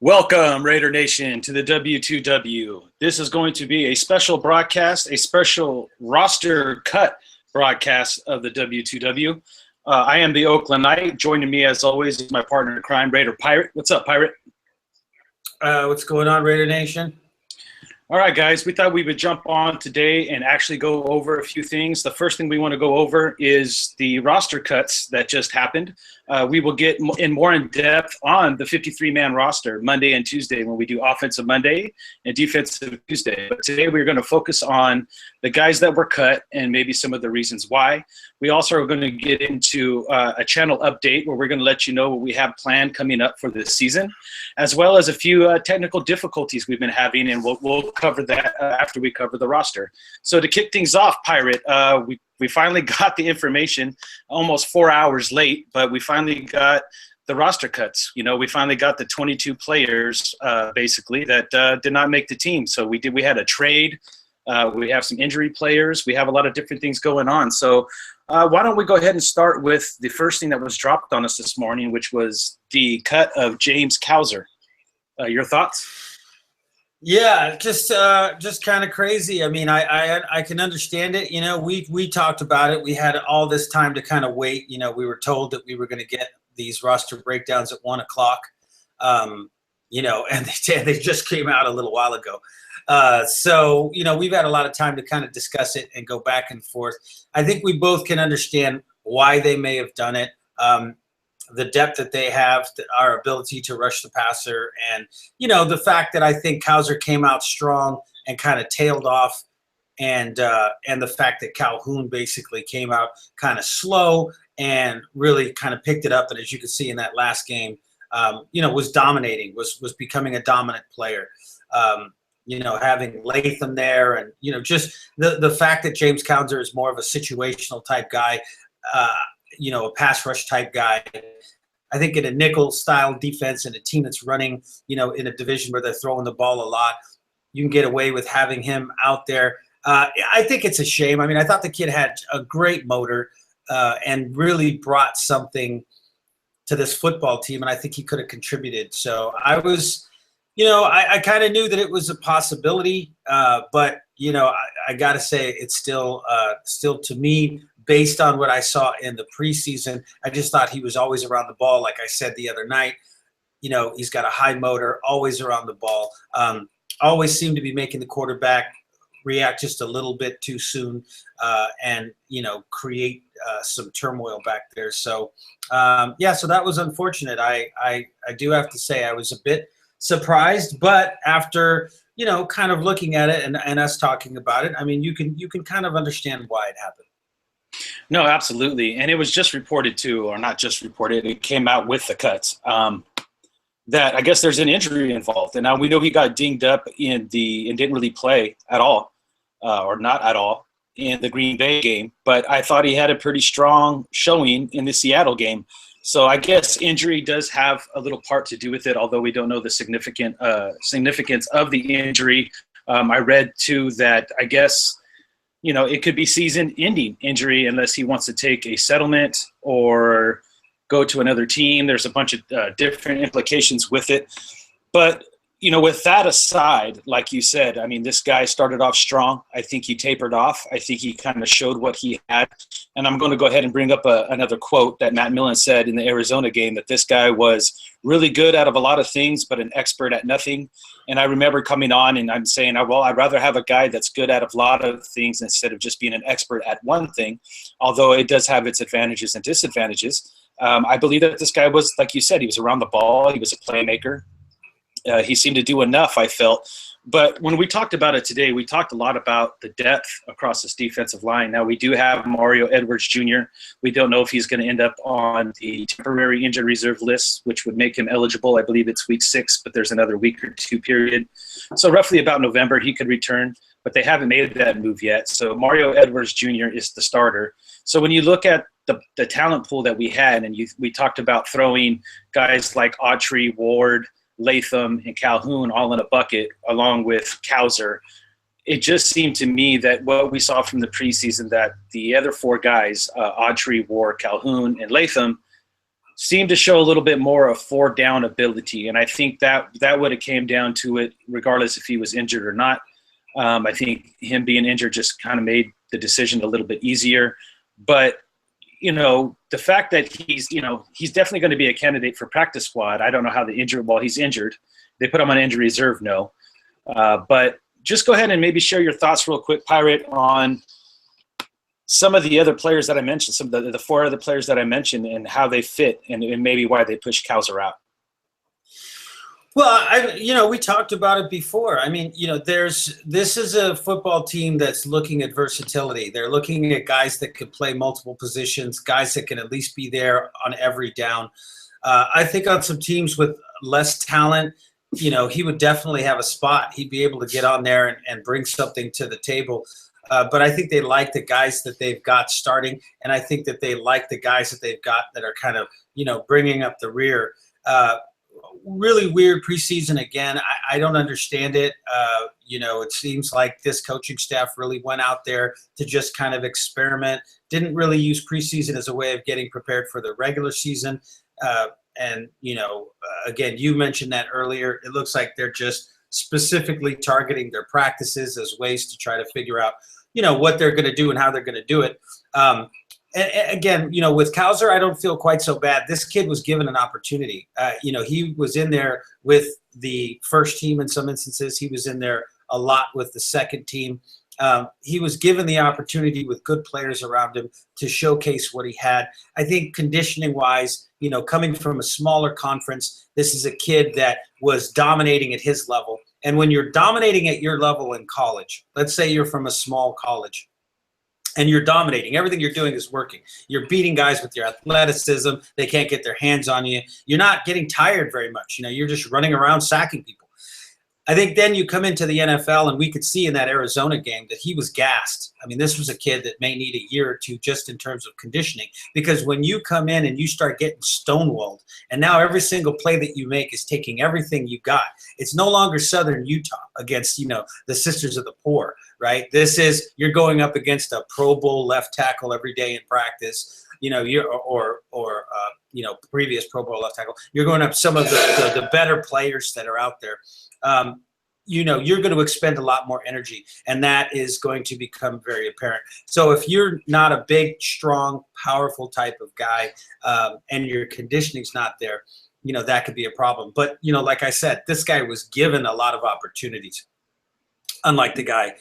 Welcome, Raider Nation, to the W2W. This is going to be a special broadcast, a special roster cut broadcast of the W2W. I am the Oakland Knight. Joining me, as always, is my partner in crime, Raider Pirate. What's up, Pirate? What's going on, Raider Nation? All right, guys, we thought we would jump on today and actually go over a few things. The first thing we want to go over is the roster cuts that just happened. We will get more in depth on the 53-man roster Monday and Tuesday when we do Offensive Monday and Defensive Tuesday. But today we're going to focus on the guys that were cut and maybe some of the reasons why. We also are going to get into a channel update where we're going to let you know what we have planned coming up for this season, as well as a few technical difficulties we've been having, and we'll cover that after we cover the roster. So to kick things off, Pirate, we finally got the information almost 4 hours late, but we finally got the roster cuts. You know, we finally got the 22 players basically that did not make the team. So we had a trade. We have some injury players. We have a lot of different things going on. So why don't we go ahead and start with the first thing that was dropped on us this morning, which was the cut of James Cowser. Your thoughts? Yeah, just kind of crazy. I mean, I can understand it. You know, we talked about it. We had all this time to kind of wait. You know, we were told that we were going to get these roster breakdowns at 1 o'clock. You know, and they just came out a little while ago. So, you know, we've had a lot of time to kind of discuss it and go back and forth. I think we both can understand why they may have done it. The depth that they have, our ability to rush the passer, and, you know, the fact that I think Cowser came out strong and kind of tailed off, and the fact that Calhoun basically came out kind of slow and really kind of picked it up. And as you can see in that last game, you know, was dominating, was becoming a dominant player. You know, having Latham there, and, you know, just the fact that James Cowser is more of a situational type guy, you know, a pass rush type guy. I think in a nickel style defense and a team that's running, you know, in a division where they're throwing the ball a lot, you can get away with having him out there. I think it's a shame. I mean, I thought the kid had a great motor and really brought something to this football team, and I think he could have contributed. So I was, you know, I kind of knew that it was a possibility, but, you know, I got to say it's still to me, based on what I saw in the preseason, I just thought he was always around the ball. Like I said the other night, you know, he's got a high motor, always around the ball, always seemed to be making the quarterback react just a little bit too soon and, you know, create some turmoil back there. So, yeah, so that was unfortunate. I do have to say I was a bit surprised, but after, you know, kind of looking at it and us talking about it, I mean, you can kind of understand why it happened. No, absolutely. And it was just reported too, or not just reported, it came out with the cuts, that I guess there's an injury involved. And now we know he got dinged up and didn't really play at all, or not at all, in the Green Bay game. But I thought he had a pretty strong showing in the Seattle game. So I guess injury does have a little part to do with it, although we don't know the significance of the injury. I read too that I guess, you know, it could be season-ending injury unless he wants to take a settlement or go to another team. There's a bunch of different implications with it. But, you know, with that aside, like you said, I mean, this guy started off strong. I think he tapered off. I think he kind of showed what he had. And I'm going to go ahead and bring up another quote that Matt Millen said in the Arizona game, that this guy was really good out of a lot of things, but an expert at nothing. And I remember coming on and I'm saying, well, I'd rather have a guy that's good at a lot of things instead of just being an expert at one thing, although it does have its advantages and disadvantages. I believe that this guy was, like you said, he was around the ball. He was a playmaker. He seemed to do enough, I felt. But when we talked about it today, we talked a lot about the depth across this defensive line. Now, we do have Mario Edwards Jr. We don't know if he's going to end up on the temporary injured reserve list, which would make him eligible. I believe it's week 6, but there's another week or two period. So roughly about November, he could return, but they haven't made that move yet. So Mario Edwards Jr. is the starter. So when you look at the talent pool that we had, and we talked about throwing guys like Autry, Ward, Latham, and Calhoun all in a bucket along with Cowser, it just seemed to me that what we saw from the preseason, that the other 4 guys, Autry, Ward, Calhoun, and Latham, seemed to show a little bit more of 4-down ability. And I think that would have came down to it, regardless if he was injured or not. I think him being injured just kind of made the decision a little bit easier. But, the fact that he's definitely going to be a candidate for practice squad. I don't know how he's injured. They put him on injury reserve, no. But just go ahead and maybe share your thoughts real quick, Pirate, on some of the other players that I mentioned, some of the 4 other players that I mentioned, and how they fit, and maybe why they pushed Cowser out. Well, we talked about it before. I mean, this is a football team that's looking at versatility. They're looking at guys that can play multiple positions, guys that can at least be there on every down. I think on some teams with less talent, he would definitely have a spot. He'd be able to get on there and bring something to the table. But I think they like the guys that they've got starting, and I think that they like the guys that they've got that are kind of, bringing up the rear. Really weird preseason again. I don't understand it. It seems like this coaching staff really went out there to just kind of experiment, didn't really use preseason as a way of getting prepared for the regular season. Again, you mentioned that earlier. It looks like they're just specifically targeting their practices as ways to try to figure out, what they're going to do and how they're going to do it. Again, with Cowser, I don't feel quite so bad. This kid was given an opportunity. He was in there with the first team in some instances. He was in there a lot with the second team. He was given the opportunity with good players around him to showcase what he had. I think conditioning-wise, coming from a smaller conference, this is a kid that was dominating at his level. And when you're dominating at your level in college, let's say you're from a small college, and you're dominating. Everything you're doing is working. You're beating guys with your athleticism. They can't get their hands on you. You're not getting tired very much. You're just running around sacking people. I think then you come into the NFL, and we could see in that Arizona game that he was gassed. I mean, this was a kid that may need a year or two just in terms of conditioning, because when you come in and you start getting stonewalled, and now every single play that you make is taking everything you got. It's no longer Southern Utah against, the Sisters of the Poor, right? This is, you're going up against a Pro Bowl left tackle every day in practice, previous Pro Bowl left tackle. You're going up some of the better players that are out there. You're going to expend a lot more energy, and that is going to become very apparent. So if you're not a big, strong, powerful type of guy, and your conditioning's not there, that could be a problem. But, like I said, this guy was given a lot of opportunities, unlike the guy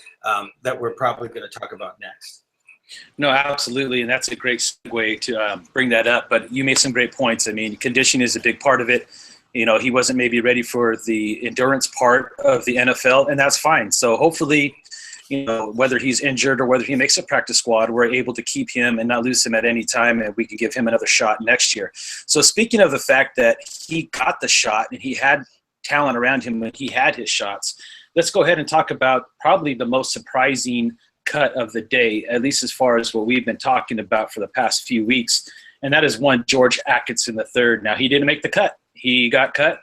that we're probably going to talk about next. No, absolutely, and that's a great segue to bring that up. But you made some great points. I mean, conditioning is a big part of it. He wasn't maybe ready for the endurance part of the NFL, and that's fine. So hopefully, whether he's injured or whether he makes a practice squad, we're able to keep him and not lose him at any time, and we can give him another shot next year. So speaking of the fact that he got the shot and he had talent around him when he had his shots, let's go ahead and talk about probably the most surprising cut of the day, at least as far as what we've been talking about for the past few weeks, and that is one George Atkinson III. Now, he didn't make the cut. He got cut.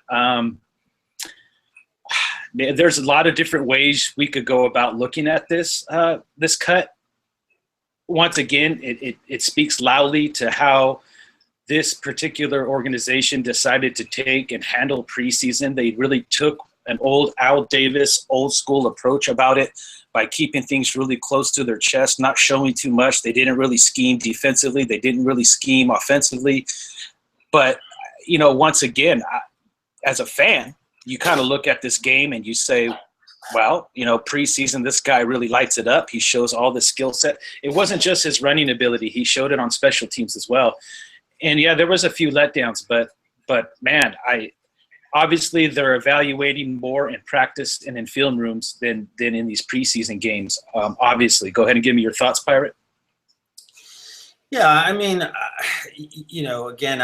There's a lot of different ways we could go about looking at this cut. Once again, it speaks loudly to how this particular organization decided to take and handle preseason. They really took an old Al Davis, old school approach about it by keeping things really close to their chest, not showing too much. They didn't really scheme defensively. They didn't really scheme offensively. But once again, as a fan, you kind of look at this game and you say, well, preseason, this guy really lights it up. He shows all the skill set. It wasn't just his running ability. He showed it on special teams as well. And, yeah, there was a few letdowns. But man, obviously they're evaluating more in practice and in film rooms than in these preseason games, obviously. Go ahead and give me your thoughts, Pirate. Yeah, I mean, again,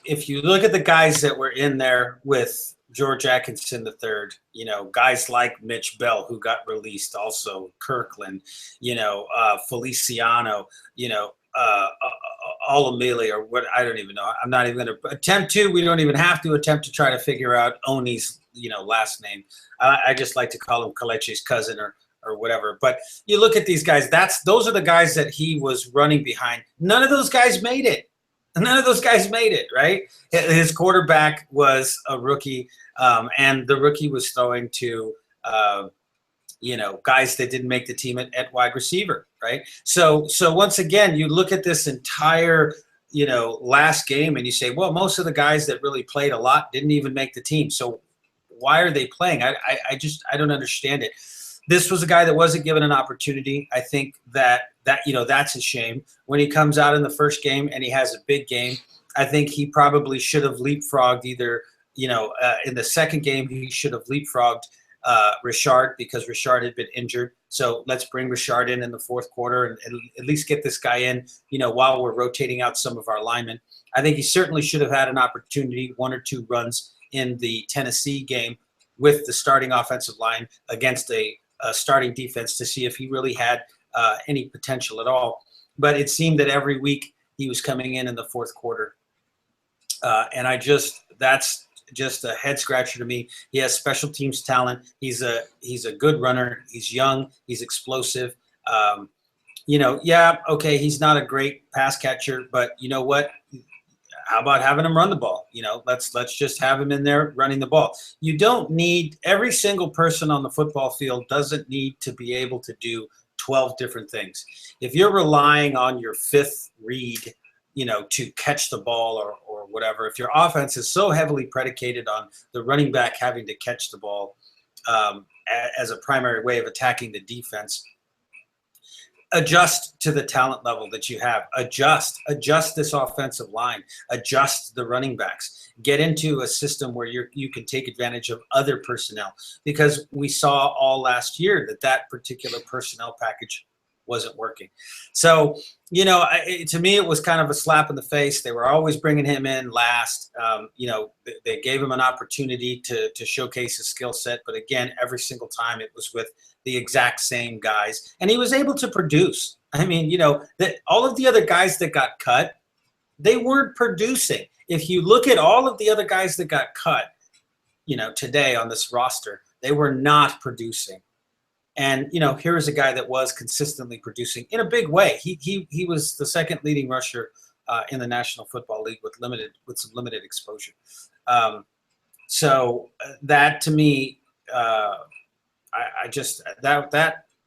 if you look at the guys that were in there with George Atkinson III, guys like Mitch Bell, who got released, also Kirkland, Feliciano, Omoile, or what, I don't even know. I'm not even going to attempt to. We don't even have to attempt to try to figure out Oni's, last name. I just like to call him Kalechi's cousin or whatever. But you look at these guys, those are the guys that he was running behind. None of those guys made it. None of those guys made it, right? His quarterback was a rookie, and the rookie was throwing to guys that didn't make the team at wide receiver, right? So once again, you look at this entire last game and you say, well, most of the guys that really played a lot didn't even make the team. So why are they playing? I don't understand it. This was a guy that wasn't given an opportunity. I think that that's a shame. When he comes out in the first game and he has a big game, I think he probably should have leapfrogged either, in the second game, he should have leapfrogged Richard, because Richard had been injured. So let's bring Richard in the fourth quarter and at least get this guy in, while we're rotating out some of our linemen. I think he certainly should have had an opportunity, 1 or 2 runs in the Tennessee game with the starting offensive line against a starting defense to see if he really had any potential at all. But it seemed that every week he was coming in the fourth quarter. And that's just a head scratcher to me. He has special teams talent. He's a good runner. He's young. He's explosive. Okay, he's not a great pass catcher, but you know what? How about having him run the ball? Let's just have him in there running the ball. You don't need every single person on the football field doesn't need to be able to do 12 different things. If you're relying on your fifth read, to catch the ball or whatever, if your offense is so heavily predicated on the running back having to catch the ball as a primary way of attacking the defense, adjust to the talent level that you have. Adjust this offensive line. Adjust the running backs. Get into a system where you can take advantage of other personnel, because we saw all last year that particular personnel package wasn't working. So, to me, it was kind of a slap in the face. They were always bringing him in last. They gave him an opportunity to showcase his skill set. But again, every single time it was with the exact same guys. And he was able to produce. I mean, that all of the other guys that got cut, they weren't producing. If you look at all of the other guys that got cut, today on this roster, they were not producing. And, here is a guy that was consistently producing in a big way. He was the second leading rusher in the National Football League with some limited exposure. So that to me,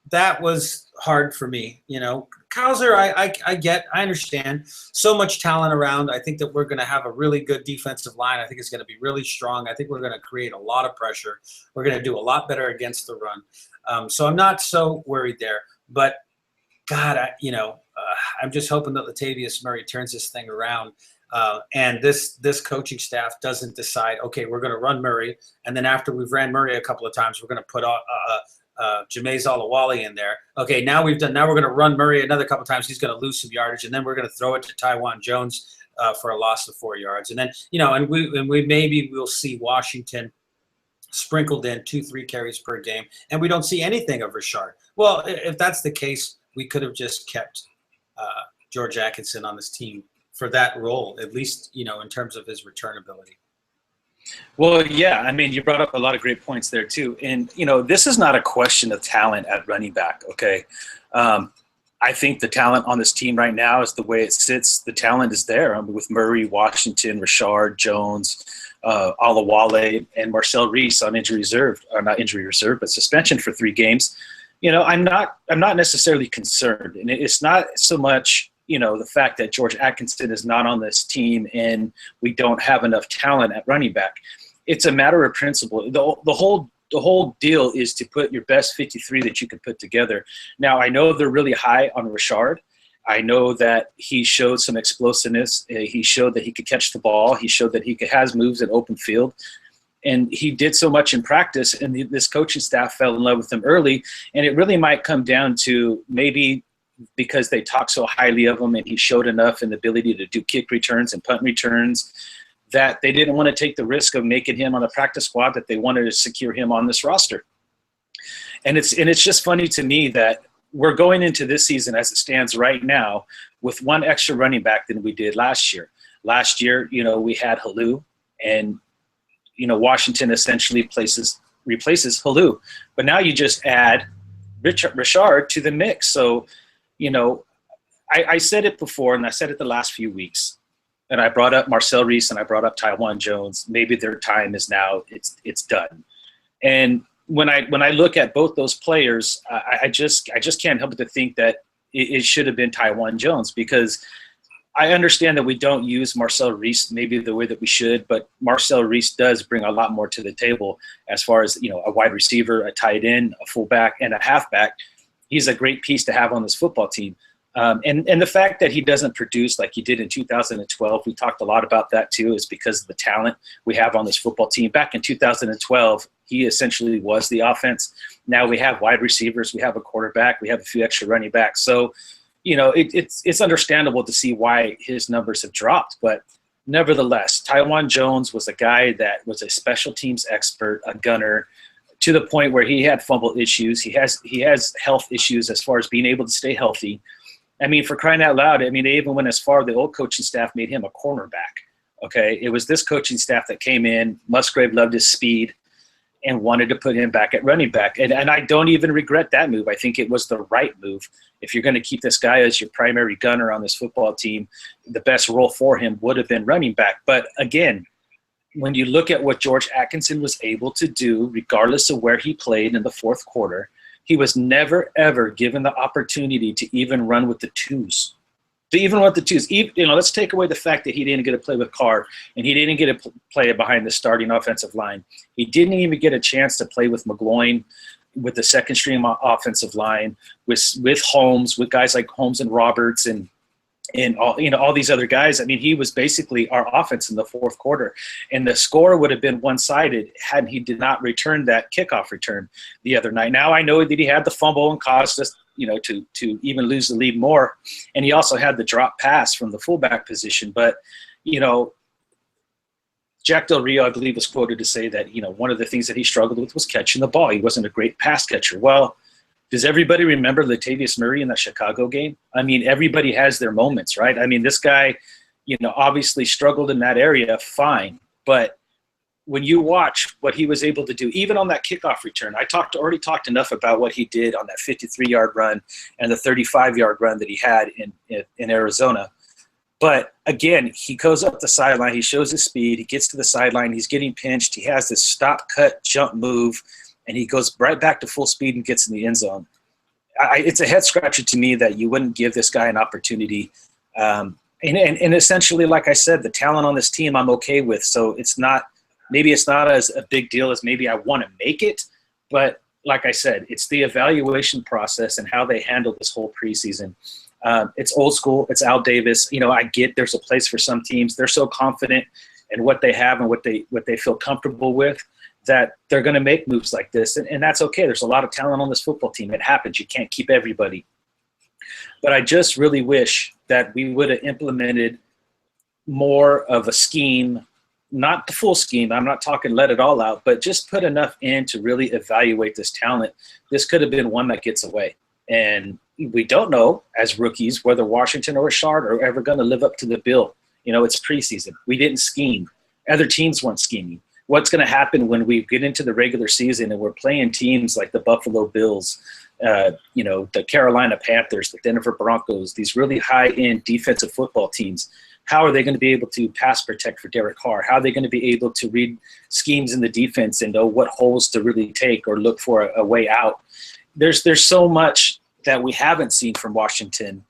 that was hard for me. Cowser, I understand. So much talent around. I think that we're going to have a really good defensive line. I think it's going to be really strong. I think we're going to create a lot of pressure. We're going to do a lot better against the run. So I'm not so worried there. But, God, I'm just hoping that Latavius Murray turns this thing around. And this coaching staff doesn't decide, okay, we're going to run Murray, and then after we've ran Murray a couple of times, we're going to put Jamay's Olawale in there. Okay, now we're going to run Murray another couple of times. He's going to lose some yardage, and then we're going to throw it to Tywan Jones for a loss of 4 yards. And then, and we maybe we'll see Washington sprinkled in 2-3 carries per game, and we don't see anything of Richard. Well, if that's the case, we could have just kept George Atkinson on this team for that role, at least, in terms of his return ability. Well, yeah, I mean, you brought up a lot of great points there too. And, this is not a question of talent at running back, okay? I think the talent on this team right now is the way it sits. The talent is there with Murray, Washington, Richard, Jones, Olawale, and Marcel Reese on injury reserve, or not injury reserve, but suspension for 3 games. I'm not necessarily concerned. And it's not so much, the fact that George Atkinson is not on this team and we don't have enough talent at running back. It's a matter of principle. The whole deal is to put your best 53 that you can put together. Now, I know they're really high on Richard. I know that he showed some explosiveness. He showed that he could catch the ball. He showed that he has moves in open field. And he did so much in practice, and this coaching staff fell in love with him early. And it really might come down to maybe because they talk so highly of him and he showed enough in the ability to do kick returns and punt returns that they didn't want to take the risk of making him on the practice squad, that they wanted to secure him on this roster. And it's just funny to me that we're going into this season as it stands right now with one extra running back than we did last year. Last year, we had Halou, and, Washington essentially replaces Halou. But now you just add Richard to the mix. So, I said it before, and I said it the last few weeks. and I brought up Marcel Reese and I brought up Taiwan Jones. Maybe their time is now. It's done. And when I look at both those players, I just can't help but to think that it should have been Taiwan Jones, because I understand that we don't use Marcel Reese maybe the way that we should, but Marcel Reese does bring a lot more to the table as far as, a wide receiver, a tight end, a fullback, and a halfback. He's a great piece to have on this football team. And the fact that he doesn't produce like he did in 2012, we talked a lot about that too, is because of the talent we have on this football team. Back in 2012, he essentially was the offense. Now we have wide receivers, we have a quarterback, we have a few extra running backs. So, it's understandable to see why his numbers have dropped. But nevertheless, Taiwan Jones was a guy that was a special teams expert, a gunner, to the point where he had fumble issues. He has health issues as far as being able to stay healthy. I mean, for crying out loud, I mean, they even went as far, the old coaching staff made him a cornerback. Okay, it was this coaching staff that came in. Musgrave loved his speed and wanted to put him back at running back. And I don't even regret that move. I think it was the right move. If you're going to keep this guy as your primary gunner on this football team, the best role for him would have been running back. But again, when you look at what George Atkinson was able to do, regardless of where he played in the fourth quarter, he was never, ever given the opportunity to even run with the twos. Let's take away the fact that he didn't get to play with Carr and he didn't get to play behind the starting offensive line. He didn't even get a chance to play with McGloin, with the second string offensive line, with Holmes, with guys like Holmes and Roberts and all these other guys. I mean, he was basically our offense in the fourth quarter, and the score would have been one-sided had he did not return that kickoff return the other night. Now I know that he had the fumble and caused us, to even lose the lead more, and he also had the drop pass from the fullback position. But Jack Del Rio, I believe, was quoted to say that one of the things that he struggled with was catching the ball. He wasn't a great pass catcher. Well, does everybody remember Latavius Murray in that Chicago game? I mean, everybody has their moments, right? I mean, this guy, obviously struggled in that area, fine. But when you watch what he was able to do, even on that kickoff return, I already talked enough about what he did on that 53-yard run and the 35-yard run that he had in Arizona. But again, he goes up the sideline, he shows his speed, he gets to the sideline, he's getting pinched, he has this stop, cut, jump move, and he goes right back to full speed and gets in the end zone. It's a head scratcher to me that you wouldn't give this guy an opportunity. And essentially, like I said, the talent on this team I'm okay with. So maybe it's not as a big deal as maybe I want to make it. But like I said, it's the evaluation process and how they handle this whole preseason. It's old school. It's Al Davis. I get there's a place for some teams. They're so confident in what they have and what they feel comfortable with, that they're going to make moves like this. And that's okay. There's a lot of talent on this football team. It happens. You can't keep everybody. But I just really wish that we would have implemented more of a scheme, not the full scheme. I'm not talking let it all out, but just put enough in to really evaluate this talent. This could have been one that gets away. And we don't know as rookies whether Washington or Richard are ever going to live up to the bill. It's preseason. We didn't scheme. Other teams weren't scheming. What's going to happen when we get into the regular season and we're playing teams like the Buffalo Bills, the Carolina Panthers, the Denver Broncos, these really high-end defensive football teams? How are they going to be able to pass protect for Derek Carr? How are they going to be able to read schemes in the defense and know what holes to really take or look for a way out? There's so much that we haven't seen from Washington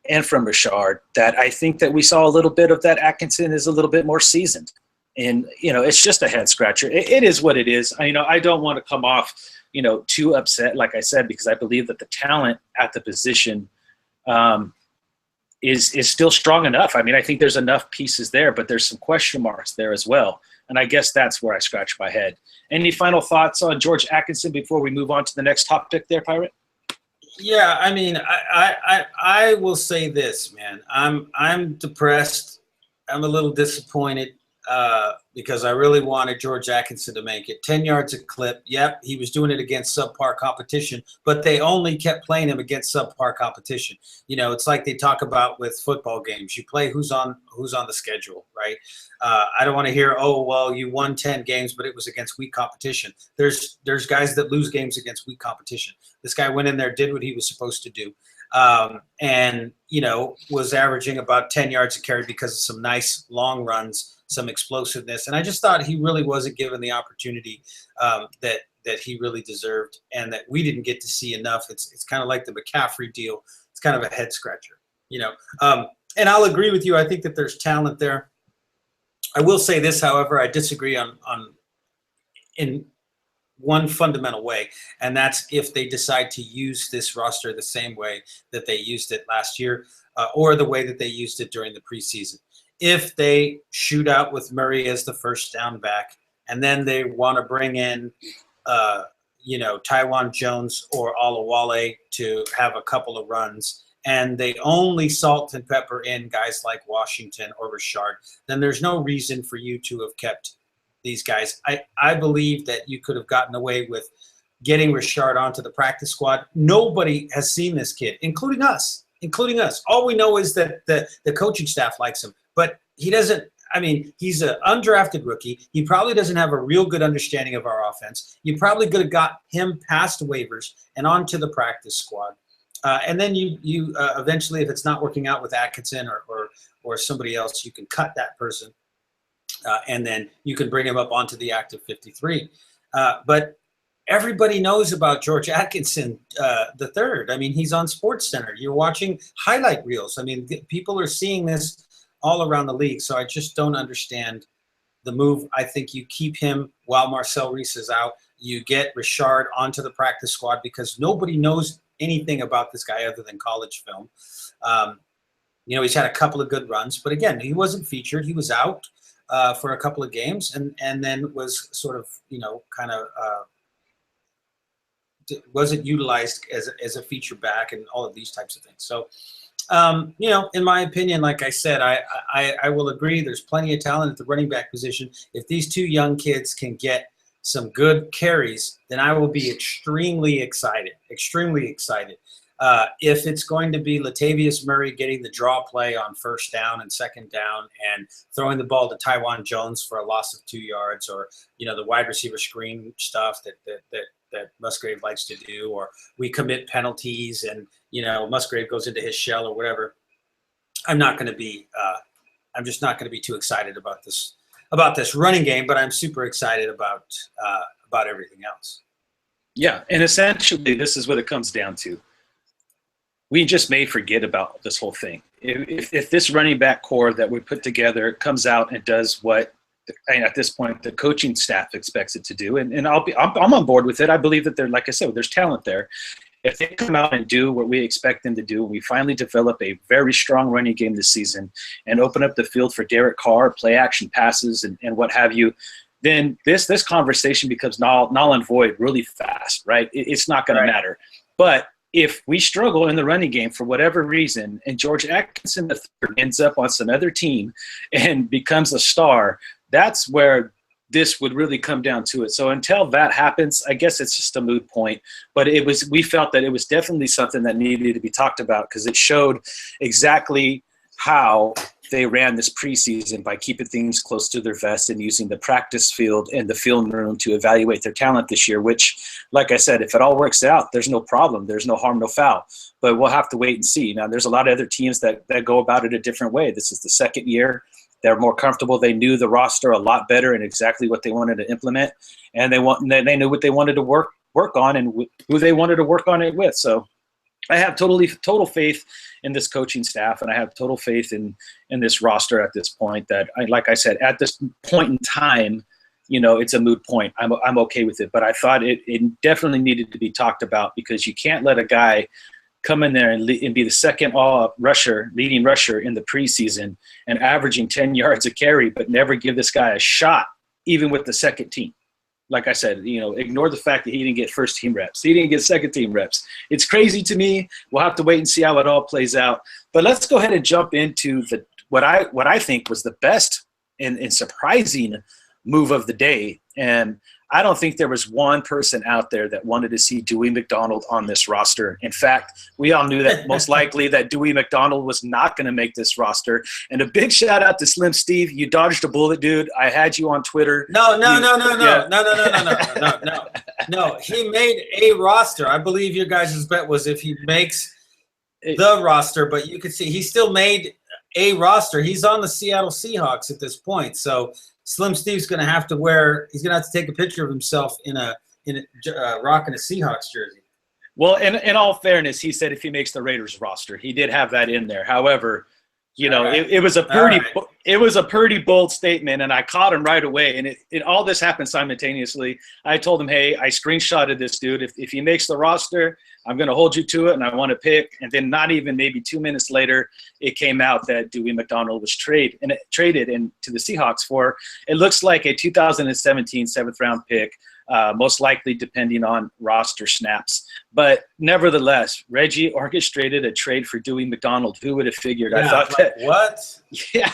and from Richard that I think that we saw a little bit of that. Atkinson is a little bit more seasoned. And, it's just a head scratcher. It is what it is. I don't want to come off, too upset, like I said, because I believe that the talent at the position is still strong enough. I think there's enough pieces there, but there's some question marks there as well. And I guess that's where I scratch my head. Any final thoughts on George Atkinson before we move on to the next topic there, Pirate? Yeah, I will say this, man. I'm depressed. I'm a little disappointed. Because I really wanted George Atkinson to make it. 10 yards a clip. Yep, he was doing it against subpar competition, but they only kept playing him against subpar competition. It's like they talk about with football games. You play who's on the schedule, right? I don't want to hear, oh, well, you won 10 games, but it was against weak competition. There's guys that lose games against weak competition. This guy went in there, did what he was supposed to do. and, was averaging about 10 yards a carry because of some nice long runs, some explosiveness. And I just thought he really wasn't given the opportunity that he really deserved and that we didn't get to see enough. It's kind of like the McCaffrey deal. It's kind of a head scratcher, and I'll agree with you. I think that there's talent there. I will say this, however, I disagree in one fundamental way, and that's if they decide to use this roster the same way that they used it last year, or the way that they used it during the preseason. If they shoot out with Murray as the first down back, and then they want to bring in, Taiwan Jones or Omoile to have a couple of runs, and they only salt and pepper in guys like Washington or Richard, then there's no reason for you to have kept these guys. I believe that you could have gotten away with getting Richard onto the practice squad. Nobody has seen this kid, including us. All we know is that the coaching staff likes him, but he doesn't. I mean, he's an undrafted rookie. He probably doesn't have a real good understanding of our offense. You probably could have got him past waivers and onto the practice squad. And then you eventually, if it's not working out with Atkinson or somebody else, you can cut that person. And then you can bring him up onto the active 53. But everybody knows about George Atkinson III. I mean, he's on SportsCenter. You're watching highlight reels. I mean, people are seeing this all around the league. So I just don't understand the move. I think you keep him while Marcel Reese is out. You get Richard onto the practice squad because nobody knows anything about this guy other than college film. He's had a couple of good runs, but again, he wasn't featured. He was out for a couple of games and then was sort of, wasn't utilized as a feature back and all of these types of things. So, in my opinion, like I said, I will agree. There's plenty of talent at the running back position. If these two young kids can get some good carries, then I will be extremely excited. If it's going to be Latavius Murray getting the draw play on first down and second down and throwing the ball to Taiwan Jones for a loss of 2 yards, or the wide receiver screen stuff that Musgrave likes to do, or we commit penalties and Musgrave goes into his shell or whatever, I'm just not going to be too excited about this running game, but I'm super excited about everything else. Yeah, and essentially this is what it comes down to. We just may forget about this whole thing. If this running back core that we put together comes out and does what, at this point, the coaching staff expects it to do, and I'm on board with it. I believe that like I said, there's talent there. If they come out and do what we expect them to do, we finally develop a very strong running game this season and open up the field for Derek Carr, play action passes and what have you, then this conversation becomes null and void really fast, right? It's not going to matter. But if we struggle in the running game for whatever reason and George Atkinson III ends up on some other team and becomes a star, that's where this would really come down to it. So until that happens, I guess it's just a moot point. But we felt that it was definitely something that needed to be talked about because it showed exactly how they ran this preseason by keeping things close to their vest and using the practice field and the film room to evaluate their talent this year, which, like I said, if it all works out, there's no problem. There's no harm, no foul. But we'll have to wait and see. Now, there's a lot of other teams that go about it a different way. This is the second year. They're more comfortable. They knew the roster a lot better and exactly what they wanted to implement. And they knew what they wanted to work on and who they wanted to work on it with. So I have total faith in this coaching staff, and I have total faith in this roster at this point. That, like I said, at this point in time, it's a moot point. I'm okay with it, but I thought it definitely needed to be talked about because you can't let a guy come in there and be the second leading rusher in the preseason and averaging 10 yards a carry, but never give this guy a shot, even with the second team. Like I said, ignore the fact that he didn't get first team reps. He didn't get second team reps. It's crazy to me. We'll have to wait and see how it all plays out. But let's go ahead and jump into what I think was the best and surprising move of the day. And I don't think there was one person out there that wanted to see Dewey McDonald on this roster. In fact, we all knew that most likely that Dewey McDonald was not going to make this roster. And a big shout out to Slim Steve. You dodged a bullet, dude. I had you on Twitter. No. He made a roster. I believe your guys' bet was if he makes the roster, but you can see he still made a roster. He's on the Seattle Seahawks at this point. So Slim Steve's going to have to take a picture of himself in a rocking a Seahawks jersey. Well, in all fairness, he said if he makes the Raiders roster, he did have that in there. However, it was a pretty bold statement, and I caught him right away. And all this happened simultaneously. I told him, hey, I screenshotted this dude. If he makes the roster, I'm going to hold you to it, and I want to pick. And then not even maybe 2 minutes later, it came out that Dewey McDonald was traded into the Seahawks for, it looks like a 2017 seventh-round pick. Most likely depending on roster snaps. But nevertheless, Reggie orchestrated a trade for Dewey McDonald. Who would have figured? Yeah, I thought what? Yeah,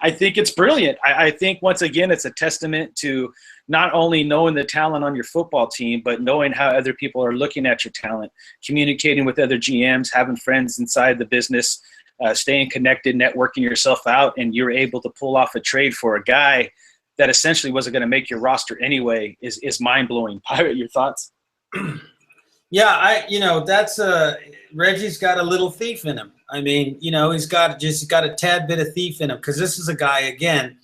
I think it's brilliant. I think, once again, it's a testament to not only knowing the talent on your football team, but knowing how other people are looking at your talent, communicating with other GMs, having friends inside the business, staying connected, networking yourself out, and you're able to pull off a trade for a guy that essentially wasn't going to make your roster anyway is mind-blowing. Pirate, your thoughts? Yeah, that's Reggie's got a little thief in him. I mean, he's got a tad bit of thief in him, because this is a guy, again,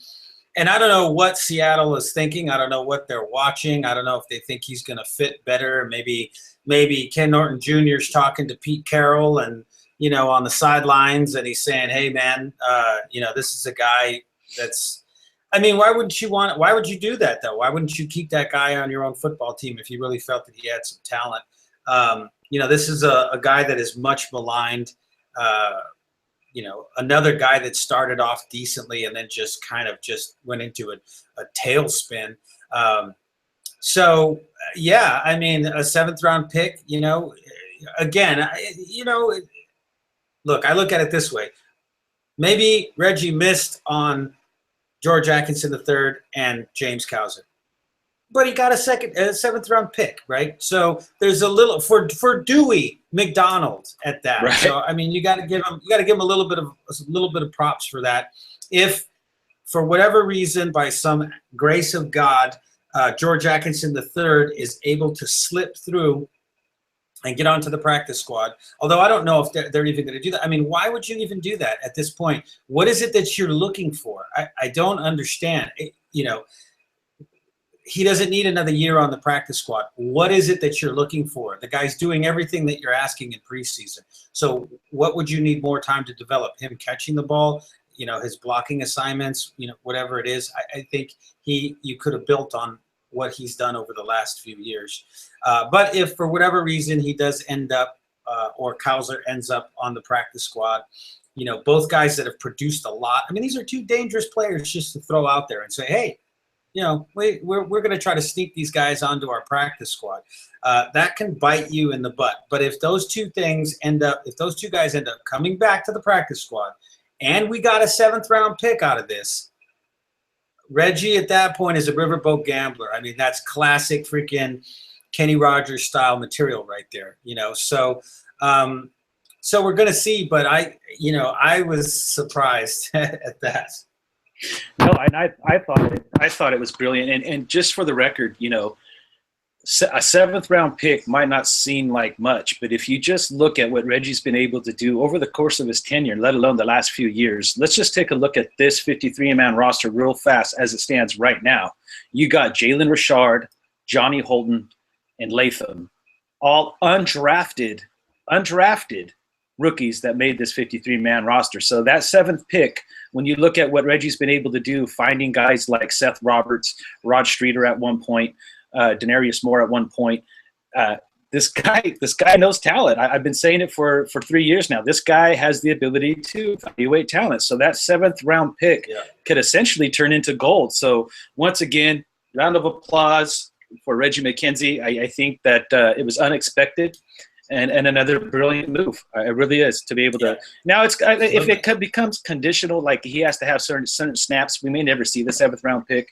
and I don't know what Seattle is thinking. I don't know what they're watching. I don't know if they think he's going to fit better. Maybe Ken Norton Jr. is talking to Pete Carroll and, on the sidelines, and he's saying, hey, man, this is a guy that's – I mean, why would you do that, though? Why wouldn't you keep that guy on your own football team if you really felt that he had some talent? This is a guy that is much maligned. Another guy that started off decently and then just went into a tailspin. I mean, a seventh-round pick, again, look, I look at it this way. Maybe Reggie missed on George Atkinson III and James Cowser, but he got a seventh-round pick, right? So there's a little for Dewey McDonald at that. Right. So I mean, you got to give him a little bit of props for that. If for whatever reason, by some grace of God, George Atkinson III is able to slip through and get onto the practice squad. Although I don't know if they're even going to do that. I mean, why would you even do that at this point? What is it that you're looking for? I don't understand. He doesn't need another year on the practice squad. What is it that you're looking for? The guy's doing everything that you're asking in preseason. So what would you need more time to develop? Him catching the ball, his blocking assignments, whatever it is. I think you could have built on what he's done over the last few years. But if for whatever reason he does end up, or Cowser ends up on the practice squad, both guys that have produced a lot. I mean, these are two dangerous players just to throw out there and say, hey, we're going to try to sneak these guys onto our practice squad. That can bite you in the butt. But if those two guys end up coming back to the practice squad, and we got a seventh-round pick out of this, Reggie at that point is a riverboat gambler. I mean, that's classic freaking Kenny Rogers style material right there, So we're going to see, but I was surprised at that. No, and I thought it was brilliant. And just for the record, a seventh-round pick might not seem like much, but if you just look at what Reggie's been able to do over the course of his tenure, let alone the last few years, let's just take a look at this 53-man roster real fast as it stands right now. You got Jalen Richard, Johnny Holton, and Latham, all undrafted rookies that made this 53-man roster. So that seventh pick, when you look at what Reggie's been able to do, finding guys like Seth Roberts, Rod Streeter at one point, Denarius Moore at one point. This guy knows talent. I've been saying it for 3 years now. This guy has the ability to evaluate talent. So that seventh-round pick could essentially turn into gold. So once again, round of applause for Reggie McKenzie. I think that it was unexpected and another brilliant move. It really is, to be able to. Now if it becomes conditional, like he has to have certain snaps, we may never see the seventh-round pick.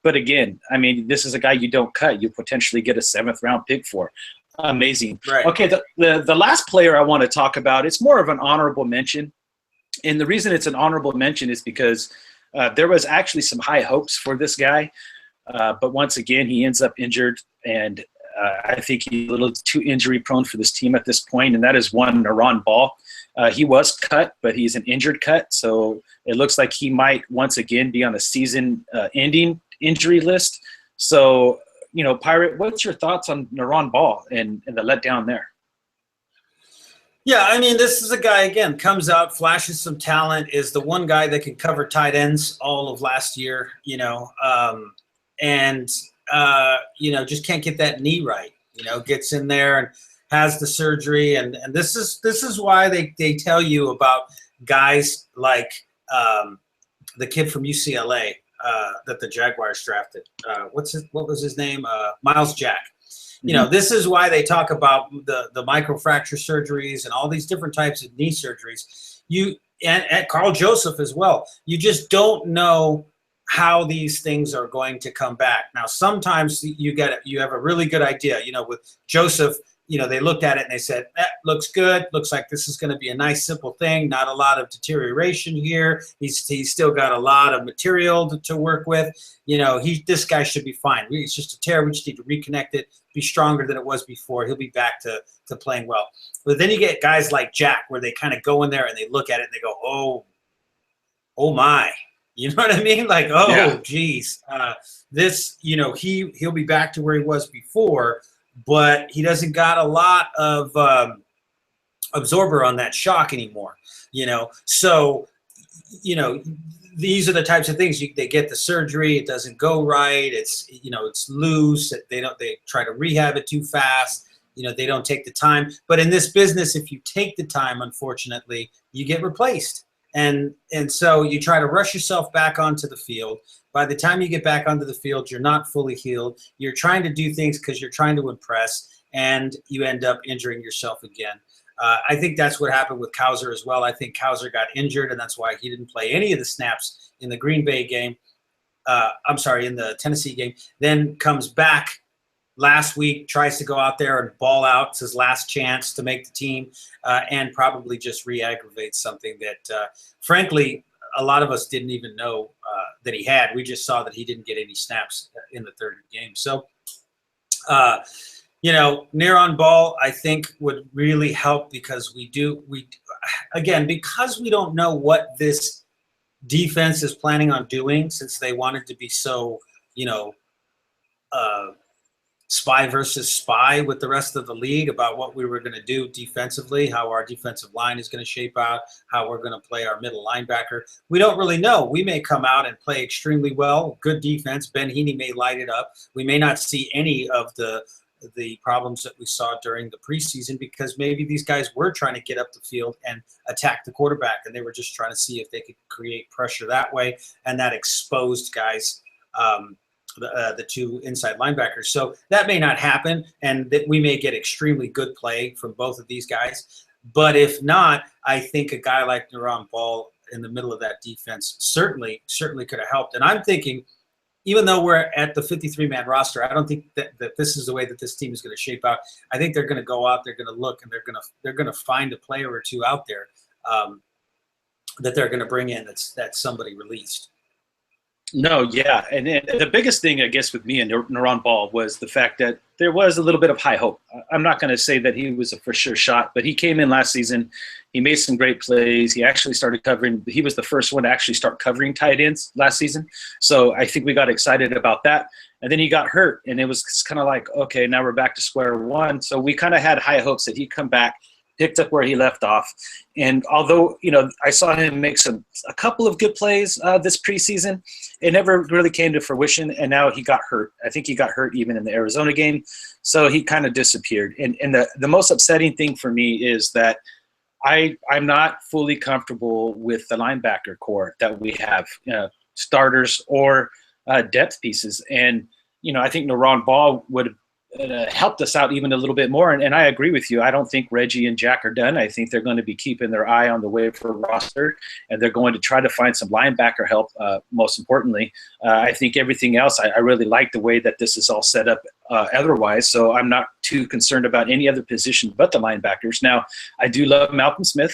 But again, I mean, this is a guy you don't cut. You potentially get a seventh-round pick for. Amazing. Right. Okay, the last player I want to talk about, it's more of an honorable mention. And the reason it's an honorable mention is because there was actually some high hopes for this guy. But once again, he ends up injured. And I think he's a little too injury-prone for this team at this point. And that is one Nieron Ball. He was cut, but he's an injured cut, so it looks like he might once again be on a season-ending injury list. So, Pirate, what's your thoughts on Nieron Ball and the letdown there? Yeah, I mean, this is a guy, again, comes out, flashes some talent, is the one guy that can cover tight ends all of last year, just can't get that knee right, gets in there and has the surgery. And this is why they tell you about guys like the kid from UCLA that the Jaguars drafted. What was his name? Miles Jack. This is why they talk about the microfracture surgeries and all these different types of knee surgeries. And Carl Joseph as well. You just don't know how these things are going to come back. Now, sometimes you have a really good idea. With Joseph, they looked at it and they said, looks good. Looks like this is going to be a nice, simple thing. Not a lot of deterioration here. He's still got a lot of material to work with. This guy should be fine. It's just a tear. We just need to reconnect it, be stronger than it was before. He'll be back to playing well. But then you get guys like Jack where they kind of go in there and they look at it and they go, oh my. You know what I mean? Like, geez. He'll be back to where he was before, but he doesn't got a lot of absorber on that shock anymore, So, these are the types of things they get the surgery. It doesn't go right. It's, it's loose. They try to rehab it too fast. They don't take the time. But in this business, if you take the time, unfortunately, you get replaced. And so you try to rush yourself back onto the field. By the time you get back onto the field, you're not fully healed. You're trying to do things because you're trying to impress, and you end up injuring yourself again. I think that's what happened with Cowser as well. I think Cowser got injured, and that's why he didn't play any of the snaps in the Green Bay game. In the Tennessee game. Then comes back last week, tries to go out there and ball out. It's his last chance to make the team, and probably just re-aggravates something that, frankly, a lot of us didn't even know that he had. We just saw that he didn't get any snaps in the third game. So, Nieron Ball, I think, would really help because because we don't know what this defense is planning on doing, since they wanted to be so, spy versus spy with the rest of the league about what we were going to do defensively, how our defensive line is going to shape out, how we're going to play our middle linebacker. We don't really know. We may come out and play extremely well, good defense. Ben Heaney may light it up. We may not see any of the problems that we saw during the preseason because maybe these guys were trying to get up the field and attack the quarterback, and they were just trying to see if they could create pressure that way, and that exposed guys, the two inside linebackers. So that may not happen, and that we may get extremely good play from both of these guys. But if not, I think a guy like Nieron Ball in the middle of that defense certainly could have helped. And I'm thinking, even though we're at the 53-man roster, I don't think that this is the way that this team is going to shape out. I think they're going to go out, they're going to look, and they're going to find a player or two out there that they're going to bring in that's somebody released. No, yeah. And the biggest thing, I guess, with me and Nieron Ball was the fact that there was a little bit of high hope. I'm not going to say that he was a for sure shot, but he came in last season. He made some great plays. He actually started covering. He was the first one to actually start covering tight ends last season. So I think we got excited about that. And then he got hurt, and it was kind of like, okay, now we're back to square one. So we kind of had high hopes that he'd come back, picked up where he left off. And although, I saw him make a couple of good plays this preseason, it never really came to fruition, and now he got hurt. I think he got hurt even in the Arizona game, so he kind of disappeared. And the most upsetting thing for me is that I'm not fully comfortable with the linebacker core that we have, starters or depth pieces. And, I think Nieron Ball would have helped us out even a little bit more. And I agree with you. I don't think Reggie and Jack are done. I think they're going to be keeping their eye on the waiver roster, and they're going to try to find some linebacker help, most importantly. I think everything else, I really like the way that this is all set up otherwise, so I'm not too concerned about any other position but the linebackers. Now, I do love Malcolm Smith.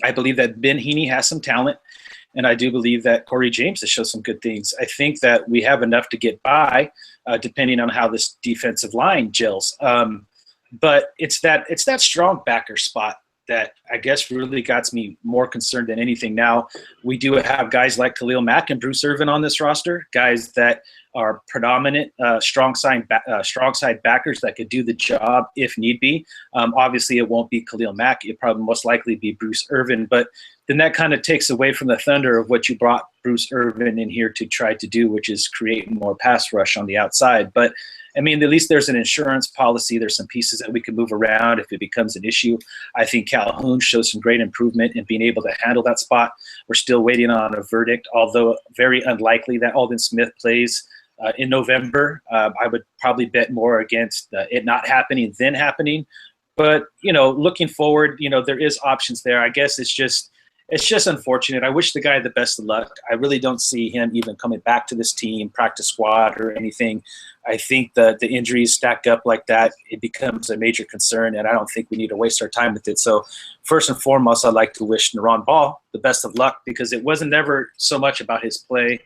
I believe that Ben Heaney has some talent, and I do believe that Corey James has shown some good things. I think that we have enough to get by, depending on how this defensive line gels. But it's that strong backer spot that I guess really got me more concerned than anything. Now, we do have guys like Khalil Mack and Bruce Irvin on this roster, guys that are predominant strong side backers that could do the job if need be. Obviously, it won't be Khalil Mack. It'll probably most likely be Bruce Irvin. But then that kind of takes away from the thunder of what you brought Bruce Irvin in here to try to do, which is create more pass rush on the outside. But I mean, at least there's an insurance policy. There's some pieces that we can move around if it becomes an issue. I think Calhoun shows some great improvement in being able to handle that spot. We're still waiting on a verdict, although very unlikely that Aldon Smith plays in November. I would probably bet more against it not happening than happening. But, looking forward, there is options there. I guess it's just unfortunate. I wish the guy the best of luck. I really don't see him even coming back to this team, practice squad or anything. I think the injuries stack up like that, it becomes a major concern, and I don't think we need to waste our time with it. So first and foremost, I'd like to wish Nieron Ball the best of luck, because it wasn't ever so much about his play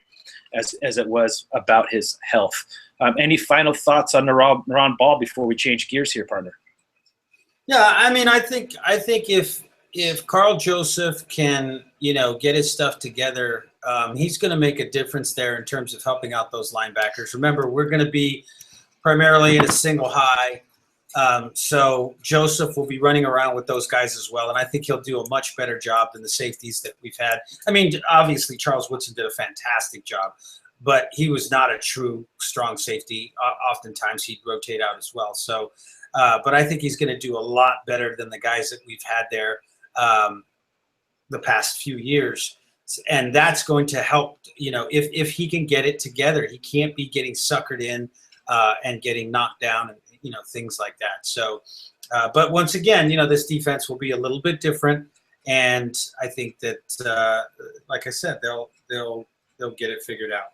as it was about his health. Any final thoughts on Nieron Ball before we change gears here, partner? Yeah, I mean, I think if Carl Joseph can, get his stuff together, he's going to make a difference there in terms of helping out those linebackers. Remember, we're going to be primarily in a single high, so Joseph will be running around with those guys as well, and I think he'll do a much better job than the safeties that we've had. I mean, obviously, Charles Woodson did a fantastic job, but he was not a true strong safety. Oftentimes, he'd rotate out as well. So, but I think he's going to do a lot better than the guys that we've had there the past few years, and that's going to help. If he can get it together, he can't be getting suckered in and getting knocked down and things like that. So, but once again, this defense will be a little bit different, and I think that, like I said, they'll get it figured out.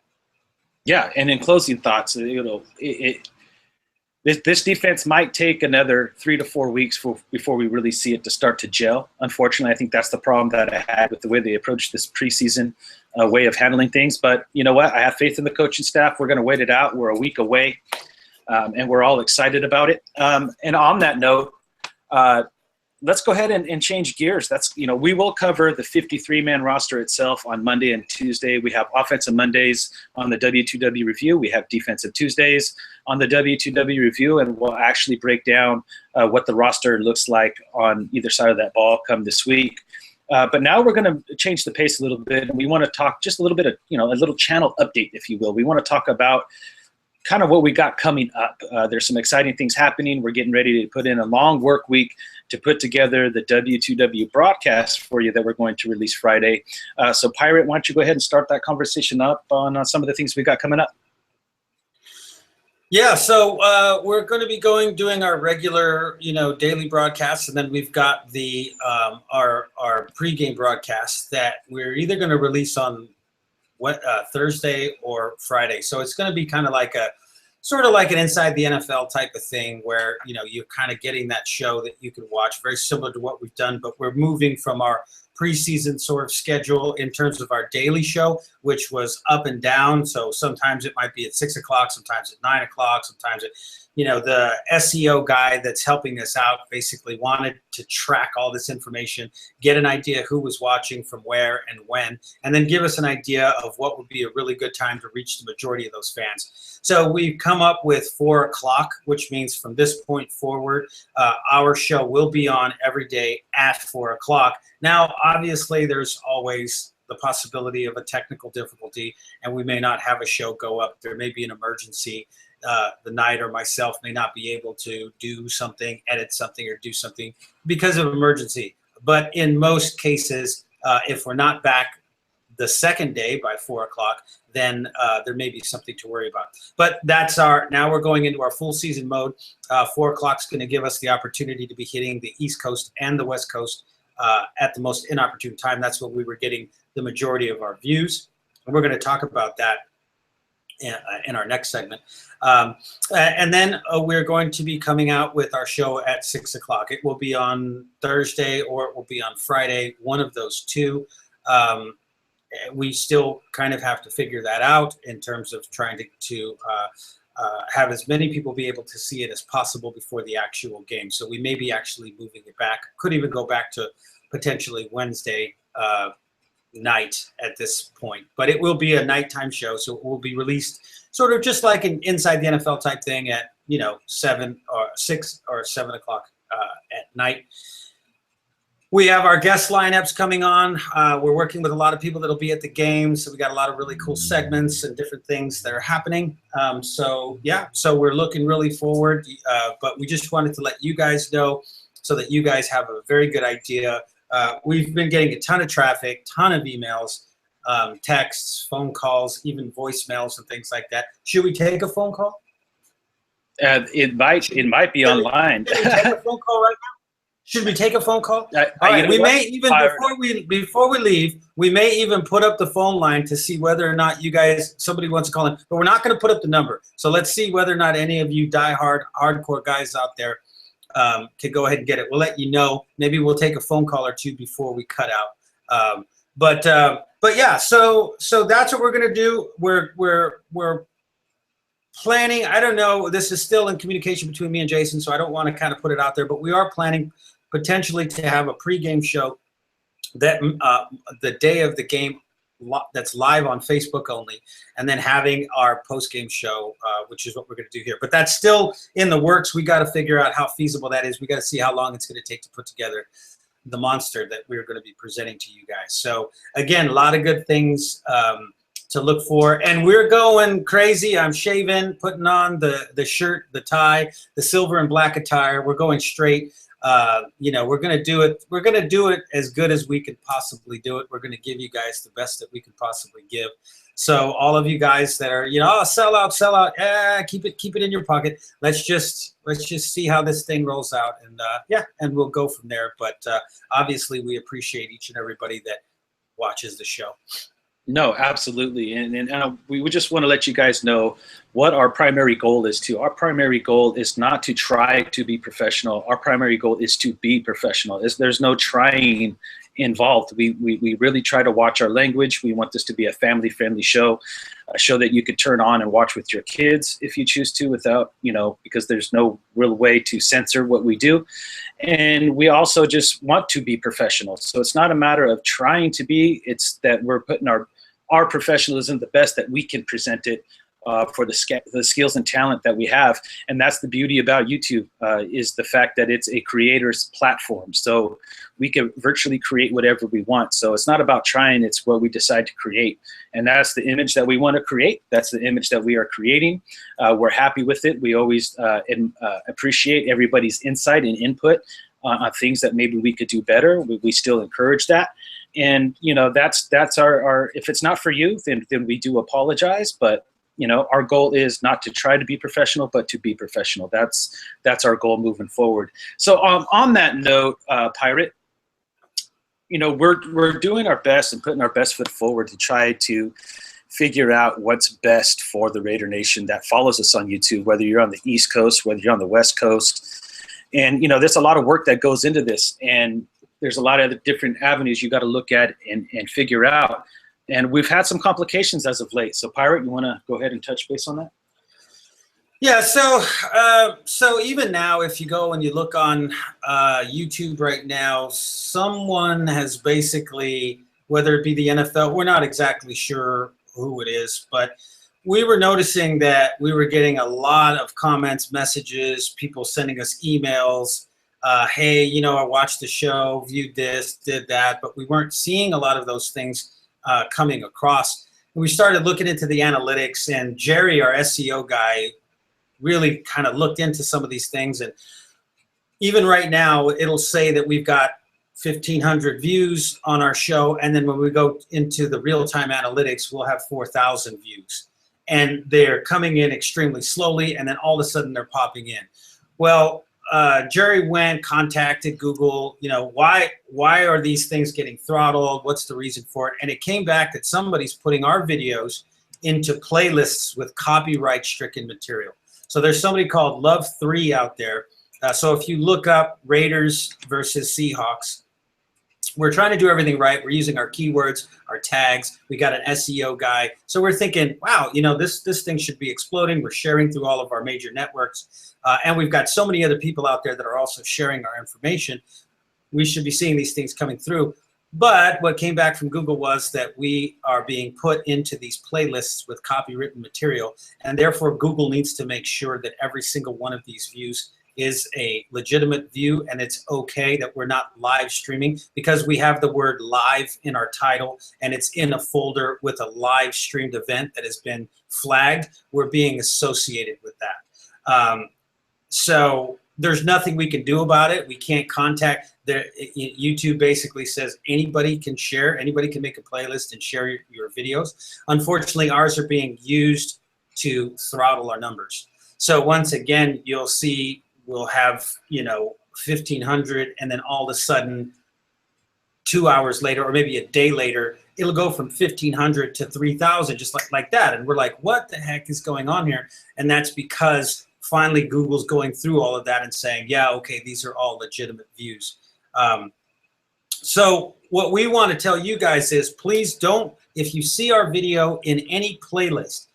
Yeah, and in closing thoughts, This defense might take another 3 to 4 weeks before we really see it to start to gel. Unfortunately, I think that's the problem that I had with the way they approached this preseason way of handling things. But you know what? I have faith in the coaching staff. We're going to wait it out. We're a week away, and we're all excited about it. And on that note, let's go ahead and change gears. We will cover the 53-man roster itself on Monday and Tuesday. We have offensive Mondays on the W2W review. We have defensive Tuesdays on the W2W review, and we'll actually break down what the roster looks like on either side of that ball come this week. But now we're going to change the pace a little bit, and we want to talk just a little bit of, a little channel update, if you will. We want to talk about kind of what we got coming up. There's some exciting things happening. We're getting ready to put in a long work week to put together the W2W broadcast for you that we're going to release Friday. So Pirate, why don't you go ahead and start that conversation up on some of the things we got coming up? Yeah, so we're going to be doing our regular, daily broadcasts, and then we've got the our pregame broadcast that we're either going to release on Thursday or Friday. So it's going to be kind of like sort of like an Inside the NFL type of thing where, you're kind of getting that show that you can watch, very similar to what we've done, but we're moving from our preseason sort of schedule in terms of our daily show, which was up and down. So sometimes it might be at 6 o'clock, sometimes at 9 o'clock, sometimes the SEO guy that's helping us out basically wanted to track all this information, get an idea who was watching from where and when, and then give us an idea of what would be a really good time to reach the majority of those fans. So we've come up with 4 o'clock, which means from this point forward, our show will be on every day at 4 o'clock. Now, obviously, there's always the possibility of a technical difficulty, and we may not have a show go up. There may be an emergency. The night or myself may not be able to do something, edit something, or do something because of emergency. But in most cases, if we're not back the second day by 4 o'clock, then there may be something to worry about. But now we're going into our full season mode. 4 o'clock is going to give us the opportunity to be hitting the East Coast and the West Coast at the most inopportune time. That's when we were getting the majority of our views. And we're going to talk about that in our next segment. And then we're going to be coming out with our show at 6 o'clock. It will be on Thursday or it will be on Friday, one of those two. we still kind of have to figure that out in terms of trying to have as many people be able to see it as possible before the actual game. So we may be actually moving it back. Could even go back to potentially Wednesday night at this point. But it will be a nighttime show, so it will be released sort of just like an Inside the NFL type thing at 7 or 6 or 7 o'clock at night. We have our guest lineups coming on. We're working with a lot of people that'll be at the game, so we got a lot of really cool segments and different things that are happening. So we're looking really forward. But we just wanted to let you guys know so that you guys have a very good idea. We've been getting a ton of traffic, ton of emails, texts, phone calls, even voicemails and things like that. Should we take a phone call? It might be online. Should we take a phone call right now? Should we take a phone call? All right. We may even before we leave, we may even put up the phone line to see whether or not somebody wants to call in. But we're not going to put up the number. So let's see whether or not any of you hardcore guys out there can go ahead and get it. We'll let you know. Maybe we'll take a phone call or two before we cut out. But yeah. So that's what we're going to do. We're planning. I don't know. This is still in communication between me and Jason, so I don't want to kind of put it out there. But we are planning potentially to have a pregame show that the day of the game that's live on Facebook only, and then having our postgame show, which is what we're going to do here. But that's still in the works. We got to figure out how feasible that is. We got to see how long it's going to take to put together the monster that we're going to be presenting to you guys. So again, a lot of good things to look for, and we're going crazy. I'm shaving, putting on the shirt, the tie, the silver and black attire. We're going straight. We're going to do it. We're going to do it as good as we could possibly do it. We're going to give you guys the best that we could possibly give. So all of you guys that are, sell out. Keep it in your pocket. Let's just see how this thing rolls out, and we'll go from there. But obviously, we appreciate each and everybody that watches the show. No, absolutely. And we would just want to let you guys know what our primary goal is too. Our primary goal is not to try to be professional. Our primary goal is to be professional. There's no trying involved. We really try to watch our language. We want this to be a family-friendly show, a show that you could turn on and watch with your kids if you choose to without, because there's no real way to censor what we do. And we also just want to be professional. So it's not a matter of trying to be, it's that we're putting our professionalism, the best that we can present it for the skills and talent that we have. And that's the beauty about YouTube, is the fact that it's a creator's platform. So we can virtually create whatever we want. So it's not about trying, it's what we decide to create. And that's the image that we want to create. That's the image that we are creating. We're happy with it. We always appreciate everybody's insight and input on things that maybe we could do better. We still encourage that. And, that's our if it's not for you, then we do apologize. But, our goal is not to try to be professional, but to be professional. That's our goal moving forward. So on that note, Pirate, we're doing our best and putting our best foot forward to try to figure out what's best for the Raider Nation that follows us on YouTube, whether you're on the East Coast, whether you're on the West Coast. And, there's a lot of work that goes into this. And there's a lot of different avenues you got to look at and figure out. And we've had some complications as of late. So, Pirate, you want to go ahead and touch base on that? Yeah, so even now, if you go and you look on YouTube right now, someone has basically, whether it be the NFL, we're not exactly sure who it is, but we were noticing that we were getting a lot of comments, messages, people sending us emails. Hey, I watched the show, viewed this, did that, but we weren't seeing a lot of those things coming across. And we started looking into the analytics, and Jerry, our SEO guy, really kind of looked into some of these things. And even right now, it'll say that we've got 1,500 views on our show, and then when we go into the real-time analytics, we'll have 4,000 views. And they're coming in extremely slowly, and then all of a sudden they're popping in. Well, Jerry contacted Google, why are these things getting throttled? What's the reason for it? And it came back that somebody's putting our videos into playlists with copyright-stricken material. So there's somebody called Love3 out there. So if you look up Raiders versus Seahawks, we're trying to do everything right. We're using our keywords, our tags. We got an SEO guy. So we're thinking, wow, this thing should be exploding. We're sharing through all of our major networks. And we've got so many other people out there that are also sharing our information. We should be seeing these things coming through. But what came back from Google was that we are being put into these playlists with copywritten material. And therefore, Google needs to make sure that every single one of these views is a legitimate view, and it's okay that we're not live streaming because we have the word live in our title and it's in a folder with a live streamed event that has been flagged. We're being associated with that. So there's nothing we can do about it. We can't contact YouTube basically says anybody can share, anybody can make a playlist and share your videos. Unfortunately, ours are being used to throttle our numbers. So once again, you'll see we'll have, 1,500, and then all of a sudden 2 hours later, or maybe a day later, it'll go from 1,500 to 3,000, just like that. And we're like, what the heck is going on here? And that's because finally Google's going through all of that and saying, yeah, okay, these are all legitimate views. So what we want to tell you guys is, please don't, if you see our video in any playlist,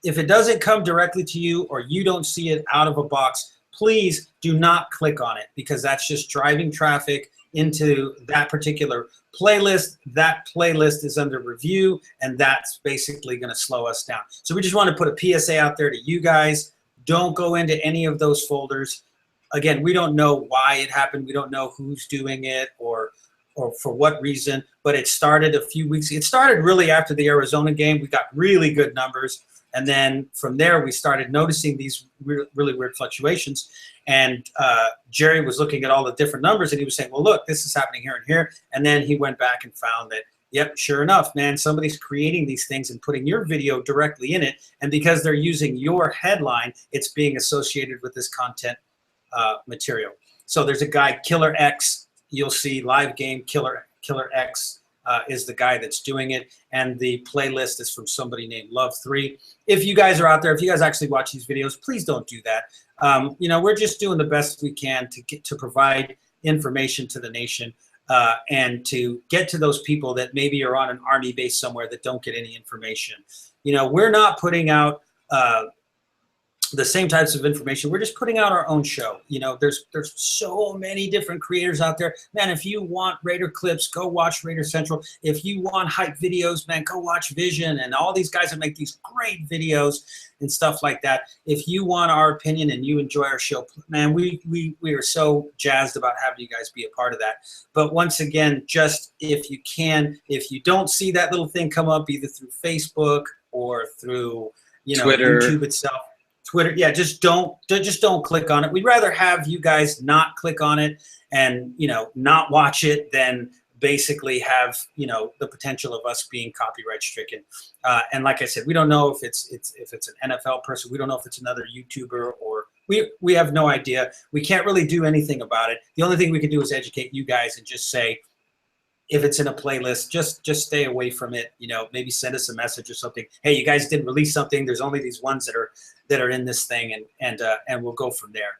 if it doesn't come directly to you or you don't see it out of a box, please do not click on it, because that's just driving traffic into that particular playlist. That playlist is under review, and that's basically going to slow us down. So we just want to put a PSA out there to you guys. Don't go into any of those folders. Again, we don't know why it happened. We don't know who's doing it or for what reason, but it started a few weeks. It started really after the Arizona game. We got really good numbers. And then from there, we started noticing these really weird fluctuations. And Jerry was looking at all the different numbers, and he was saying, well, look, this is happening here and here. And then he went back and found that, yep, sure enough, man, somebody's creating these things and putting your video directly in it. And because they're using your headline, it's being associated with this content material. So there's a guy, Killer X. You'll see live game Killer X is the guy that's doing it, and the playlist is from somebody named Love3. If you guys are out there, if you guys actually watch these videos, please don't do that. We're just doing the best we can to provide information to the nation and to get to those people that maybe are on an army base somewhere that don't get any information. We're not putting out the same types of information. We're just putting out our own show. There's so many different creators out there. Man, if you want Raider clips, go watch Raider Central. If you want hype videos, man, go watch Vision and all these guys that make these great videos and stuff like that. If you want our opinion and you enjoy our show, man, we are so jazzed about having you guys be a part of that. But once again, just if you can, if you don't see that little thing come up either through Facebook or through Twitter, YouTube itself, Twitter, yeah, just don't click on it. We'd rather have you guys not click on it and not watch it than basically have the potential of us being copyright stricken. And like I said, we don't know if it's an NFL person. We don't know if it's another YouTuber, or we have no idea. We can't really do anything about it. The only thing we can do is educate you guys and just say, if it's in a playlist, just stay away from it. Maybe send us a message or something. Hey, you guys didn't release something. There's only these ones that are in this thing, and we'll go from there.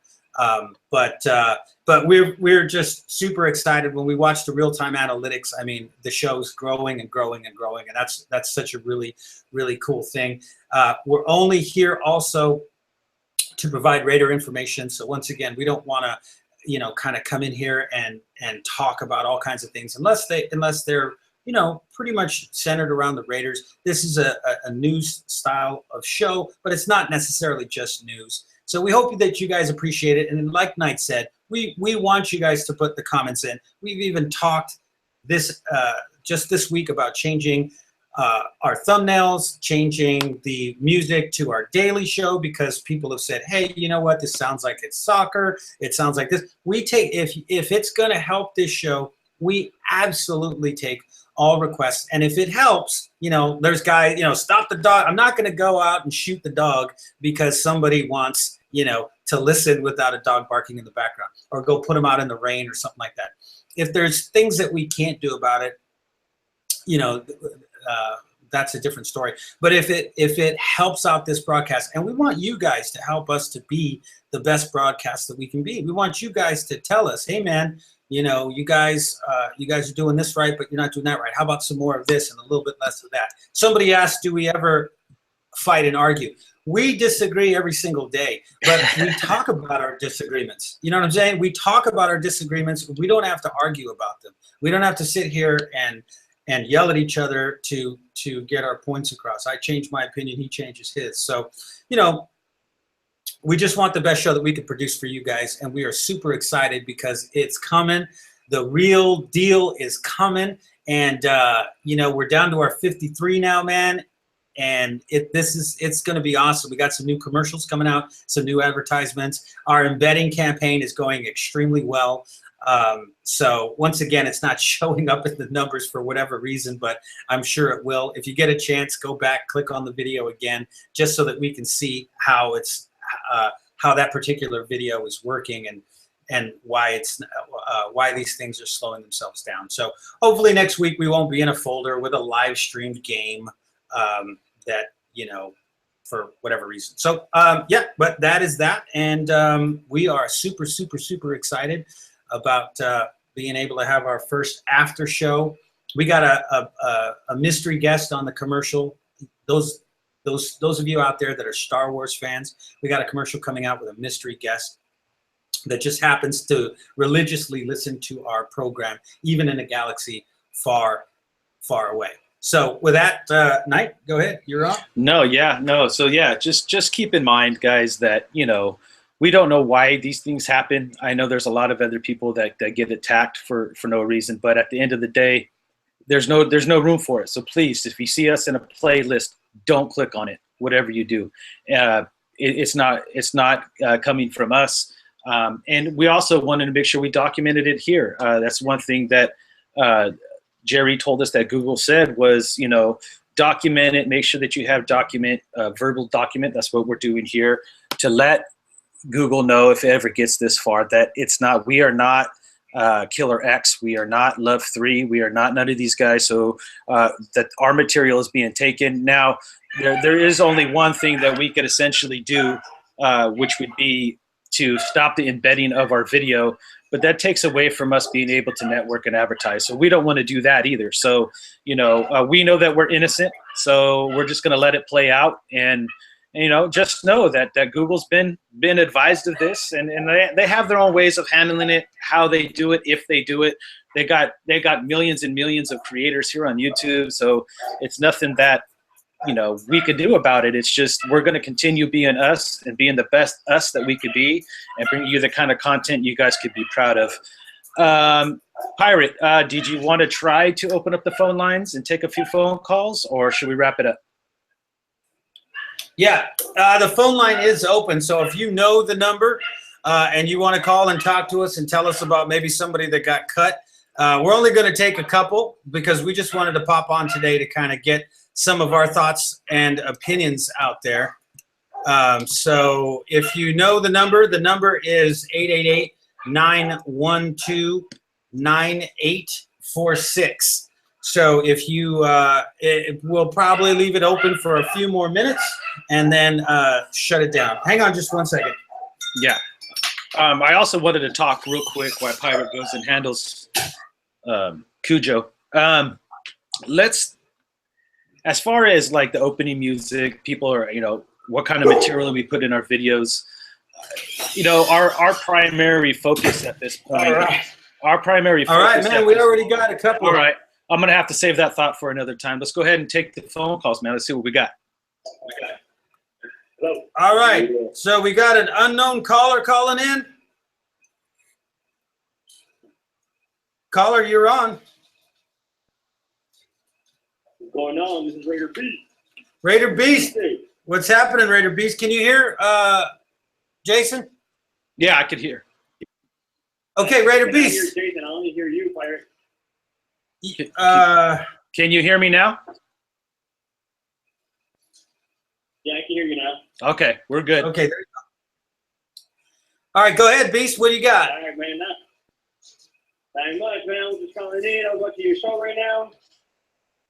But we're just super excited when we watch the real-time analytics. I mean, the show's growing and growing and growing, and that's such a really, really cool thing. We're only here also to provide Raider information. So once again, we don't want to kind of come in here and talk about all kinds of things unless they're pretty much centered around the Raiders. This is a news style of show, but it's not necessarily just news. So we hope that you guys appreciate it. And like Knight said, we want you guys to put the comments in. We've even talked just this week about changing our thumbnails, changing the music to our daily show, because people have said, hey, you know what, this sounds like it's soccer, it sounds like this. We take, if it's going to help this show, we absolutely take all requests. And if it helps, there's guys, stop the dog. I'm not going to go out and shoot the dog because somebody wants to listen without a dog barking in the background, or go put them out in the rain or something like that. If there's things that we can't do about it, that's a different story. But if it helps out this broadcast, and we want you guys to help us to be the best broadcast that we can be. We want you guys to tell us, hey man, you know, you guys are doing this right, but you're not doing that right. How about some more of this and a little bit less of that? Somebody asked, do we ever fight and argue? We disagree every single day, but we talk about our disagreements. You know what I'm saying? We talk about our disagreements. We don't have to argue about them. We don't have to sit here and yell at each other to get our points across. I change my opinion, he changes his. So, you know, we just want the best show that we could produce for you guys, and we are super excited because it's coming. The real deal is coming, and you know, we're down to our 53 now, man. And it's going to be awesome. We got some new commercials coming out, some new advertisements. Our embedding campaign is going extremely well. So once again, it's not showing up in the numbers for whatever reason, but I'm sure it will. If you get a chance, go back, click on the video again, just so that we can see how it's how that particular video is working and why why these things are slowing themselves down. So hopefully next week we won't be in a folder with a live streamed game. That, you know, for whatever reason. So, yeah, but that is that. And we are super, super, super excited about being able to have our first after show. We got a mystery guest on the commercial. Those of you out there that are Star Wars fans, we got a commercial coming out with a mystery guest that just happens to religiously listen to our program, even in a galaxy far, far away. So with that, Knight, go ahead. You're on. No. So yeah, just keep in mind, guys, that, you know, we don't know why these things happen. I know there's a lot of other people that get attacked for no reason, but at the end of the day, there's no room for it. So please, if you see us in a playlist, don't click on it. Whatever you do, it's not coming from us. And we also wanted to make sure we documented it here. That's one thing that Jerry told us that Google said was, you know, document it, make sure that you have verbal document. That's what we're doing here, to let Google know if it ever gets this far that we are not Killer X, we are not Love 3, we are not none of these guys. So that our material is being taken. Now, there is only one thing that we could essentially do, which would be to stop the embedding of our video, but that takes away from us being able to network and advertise. So we don't want to do that either. So, you know, we know that we're innocent, so we're just going to let it play out. And, you know, just know that Google's been advised of this, and they have their own ways of handling it, how they do it, if they do it. They got millions and millions of creators here on YouTube, so it's nothing that, you know, we could do about it. It's just we're going to continue being us and being the best us that we could be, and bring you the kind of content you guys could be proud of. Pirate, did you want to try to open up the phone lines and take a few phone calls, or should we wrap it up? Yeah, the phone line is open. So if you know the number and you want to call and talk to us and tell us about maybe somebody that got cut, we're only going to take a couple because we just wanted to pop on today to kind of get some of our thoughts and opinions out there. So if you know the number is 888-912-9846. So if you, we'll probably leave it open for a few more minutes and then shut it down. Hang on just one second. Yeah. I also wanted to talk real quick while Pirate goes and handles Cujo. As far as like the opening music, people are, you know, what kind of material we put in our videos. You know, our primary focus at this point. All right. Our primary focus. All right, man, we already got a couple. All right. I'm going to have to save that thought for another time. Let's go ahead and take the phone calls, man. Let's see what we got. Hello. All right. So we got an unknown caller calling in. Caller, you're on. What's going on? This is Raider Beast. Raider Beast. What's happening, Raider Beast? Can you hear Jason? Yeah, I could hear. Okay, Raider Beast. I hear Jason. I only hear you, Pirate. Can you hear me now? Yeah, I can hear you now. Okay, we're good. Okay, there you go. All right, go ahead, Beast. What do you got? All right, man. Not much, man. I'm just calling in. I'm watching your show right now.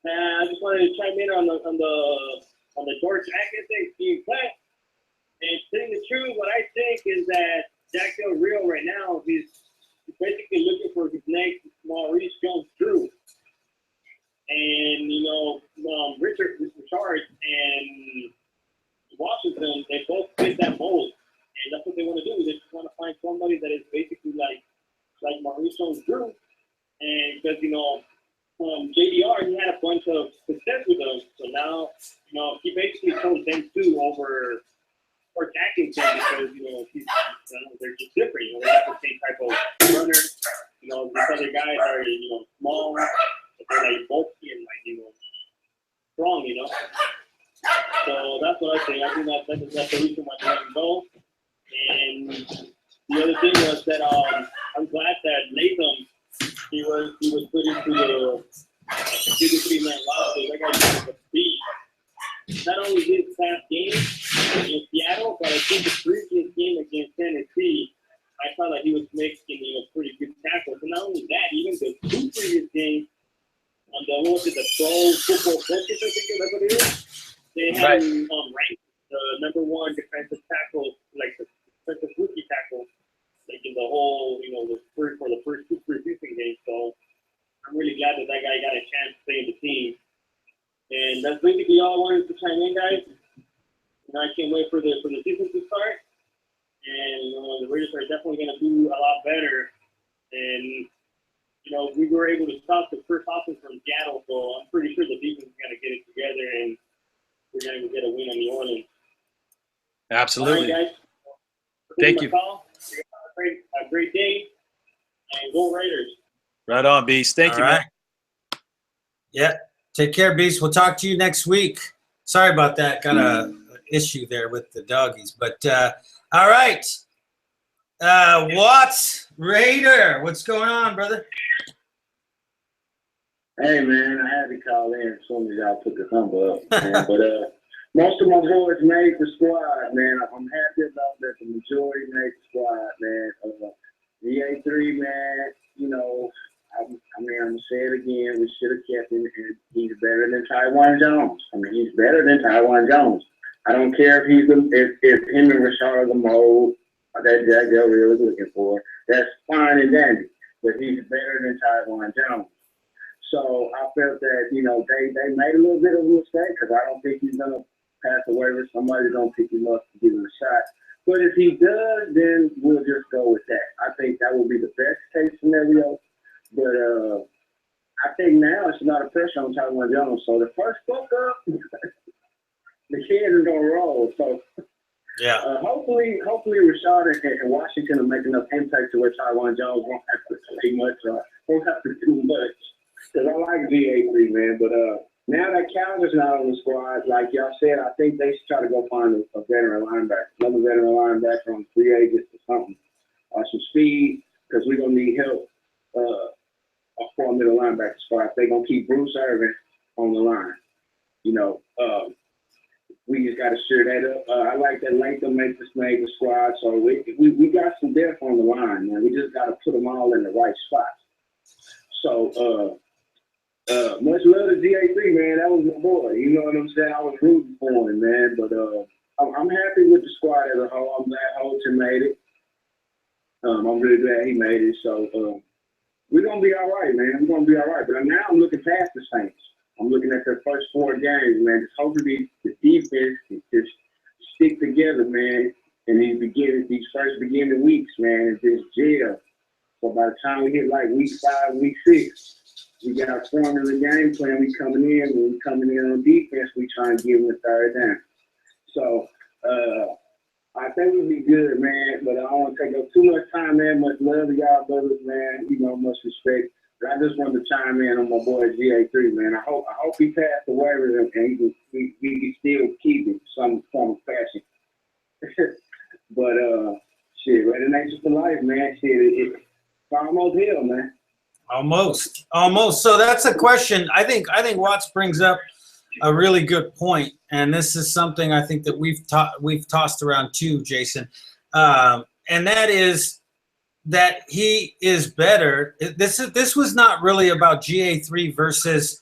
I just wanted to chime in on the George Atkinson being cut. And telling the truth, what I think is that Jack Del Rio right now, he's basically looking for his next Maurice Jones-Drew. And, Richard and Washington, they both fit that mold. And that's what they want to do. They just want to find somebody that is basically like Maurice Jones-Drew. And because, JDR, he had a bunch of success with them. So now, he basically chose them two over George Atkinson because, they're just different. They have the same type of runner. These other guys are, small, but they're like bulky and strong, So that's what I think. I think that's the reason why they let him go. And the other thing was that I'm glad that Latham he was put into the 3-man lineup. That guy was a beast. Not only his past game in Seattle, but I think the previous game against Tennessee, I saw that he was making pretty good tackles. And not only that, even the two previous games on the Pro Football Focus, I think that's what it is. They had him ranked the number one defensive tackle, like the defensive rookie tackle, like in the whole, for the first two preseason games. So I'm really glad that guy got a chance to stay in the team. And that's basically all I wanted to chime in, guys. I can't wait for the season to start. And the Raiders are definitely going to do a lot better. And we were able to stop the first offense from Seattle, so I'm pretty sure the defense is going to get it together, and we're going to get a win on New Orleans. Absolutely. All right, guys. Thank you. Have a great day, and go Raiders. Right on, Beast. Thank you, man. Yeah. Take care, Beast. We'll talk to you next week. Sorry about that. Got a issue there with the doggies. But, all right. Watts, Raider. What's going on, brother? Hey, man, I had to call in as soon as y'all put the number up, man. But most of my boys made the squad, man. I'm happy about that. The majority made the squad, man. The A3, man, I'm going to say it again. We should have kept him. He's better than Taiwan Jones. He's better than Taiwan Jones. I don't care if if him and Rashard are the mold that Jack Del Rio is looking for. That's fine and dandy. But he's better than Taiwan Jones. So I felt that, they made a little bit of a mistake because I don't think he's going to pass a waiver. Somebody's going to pick him up to give him a shot. But if he does, then we'll just go with that. I think that will be the best case scenario. But I think now it's a lot of pressure on Taiwan Jones. So the first fuck up, the kids are going to roll. So yeah, hopefully Rashard and Washington will make enough impact to where Taiwan Jones won't have to say much or won't have to do much. Because I like GA3, man. But now that Calvin's not on the squad, like y'all said, I think they should try to go find a veteran linebacker, another veteran linebacker on free agents or something, some speed, because we're going to need help. For a middle linebacker spot. They're going to keep Bruce Irvin on the line. We just got to stir that up. I like that Latham made the squad. So we got some depth on the line, man. We just got to put them all in the right spots. So much love to GA3, man. That was my boy. You know what I'm saying? I was rooting for him, man. But I'm happy with the squad as a whole. I'm glad Holton made it. I'm really glad he made it. So, we're going to be all right, man. We're going to be all right. But now I'm looking past the Saints. I'm looking at their first 4 games, man. Just hopefully the defense can just stick together, man. And these first beginning weeks, man, and just jail. So by the time we hit like week 5, week 6, we got our formula game plan. We coming in. When we coming in on defense, we try and give them a third down. So, I think we'll be good, man, but I don't want to take up too much time, man. Much love to y'all, brothers, man. Much respect. But I just wanted to chime in on my boy GA3, man. I hope he passed the waivers and he can still keep it some form of fashion. But shit, Raider Nation for life, man. Shit, it's almost here, man. Almost. So that's a question. I think Watts brings up a really good point, and this is something I think that we've tossed around too, Jason, and that is that he is better. This was not really about GA3 versus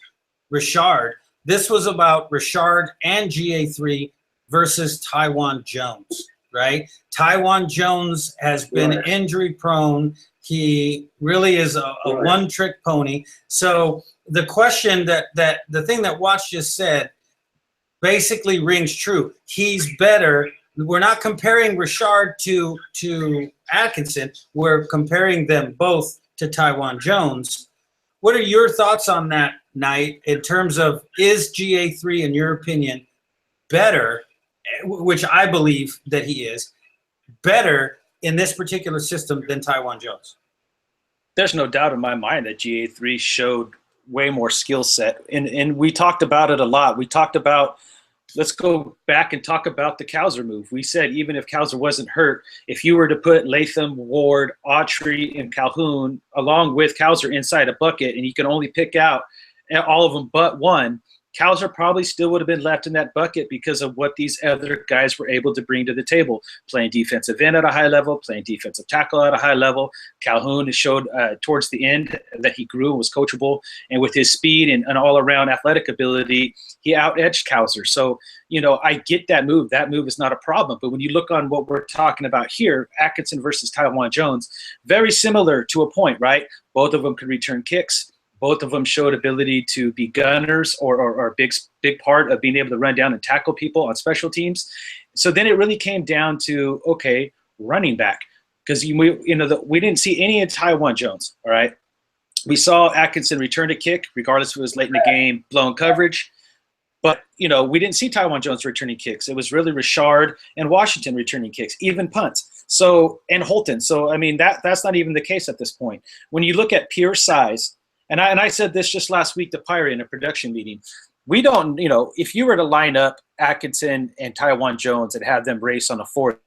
Richard. This was about Richard and GA3 versus Taiwan Jones, right? Taiwan Jones has been injury prone. He really is a one-trick pony. So the question that the thing that Watts just said basically rings true. He's better. We're not comparing Richard to Atkinson. We're comparing them both to Taiwan Jones. What are your thoughts on that, Knight, in terms of is GA3, in your opinion, better, which I believe that he is, better in this particular system than Taiwan Jones? There's no doubt in my mind that GA3 showed way more skill set. And we talked about it a lot. We talked about, let's go back and talk about the Cowser move. We said even if Cowser wasn't hurt, if you were to put Latham, Ward, Autry, and Calhoun along with Cowser inside a bucket and you can only pick out all of them but one, Cowser probably still would have been left in that bucket because of what these other guys were able to bring to the table, playing defensive end at a high level, playing defensive tackle at a high level. Calhoun showed towards the end that he grew and was coachable, and with his speed and all-around athletic ability, he out-edged Cowser. So, you know, I get that move. That move is not a problem. But when you look on what we're talking about here, Atkinson versus Taiwan Jones, very similar to a point, right? Both of them could return kicks. Both of them showed ability to be gunners or a big part of being able to run down and tackle people on special teams. So then it really came down to, okay, running back. Because we didn't see any of Taiwan Jones, all right? We saw Atkinson return a kick, regardless if it was late in the game, blown coverage. But, you know, we didn't see Taiwan Jones returning kicks. It was really Richard and Washington returning kicks, even punts. So, and Holton. So, I mean, that's not even the case at this point. When you look at pure size, and I said this just last week to Pirate in a production meeting. We don't, you know, if you were to line up Atkinson and Taiwan Jones and have them race on a 40,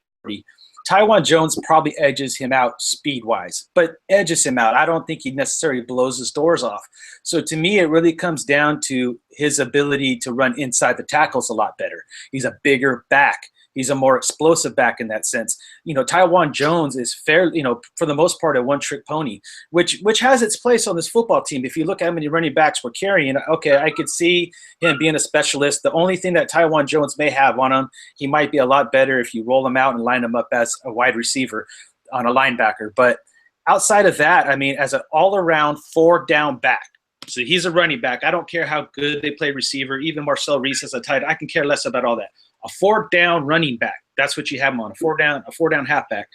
Taiwan Jones probably edges him out speed-wise, but edges him out. I don't think he necessarily blows his doors off. So to me, it really comes down to his ability to run inside the tackles a lot better. He's a bigger back. He's a more explosive back in that sense. You know, Taiwan Jones is fairly, you know, for the most part, a one-trick pony, which has its place on this football team. If you look at how many running backs we're carrying, okay, I could see him being a specialist. The only thing that Taiwan Jones may have on him, he might be a lot better if you roll him out and line him up as a wide receiver on a linebacker. But outside of that, I mean, as an all-around four-down back, so he's a running back. I don't care how good they play receiver. Even Marcel Reese as a tight end. I can care less about all that. A four-down running back. That's what you have him on, a four-down halfback.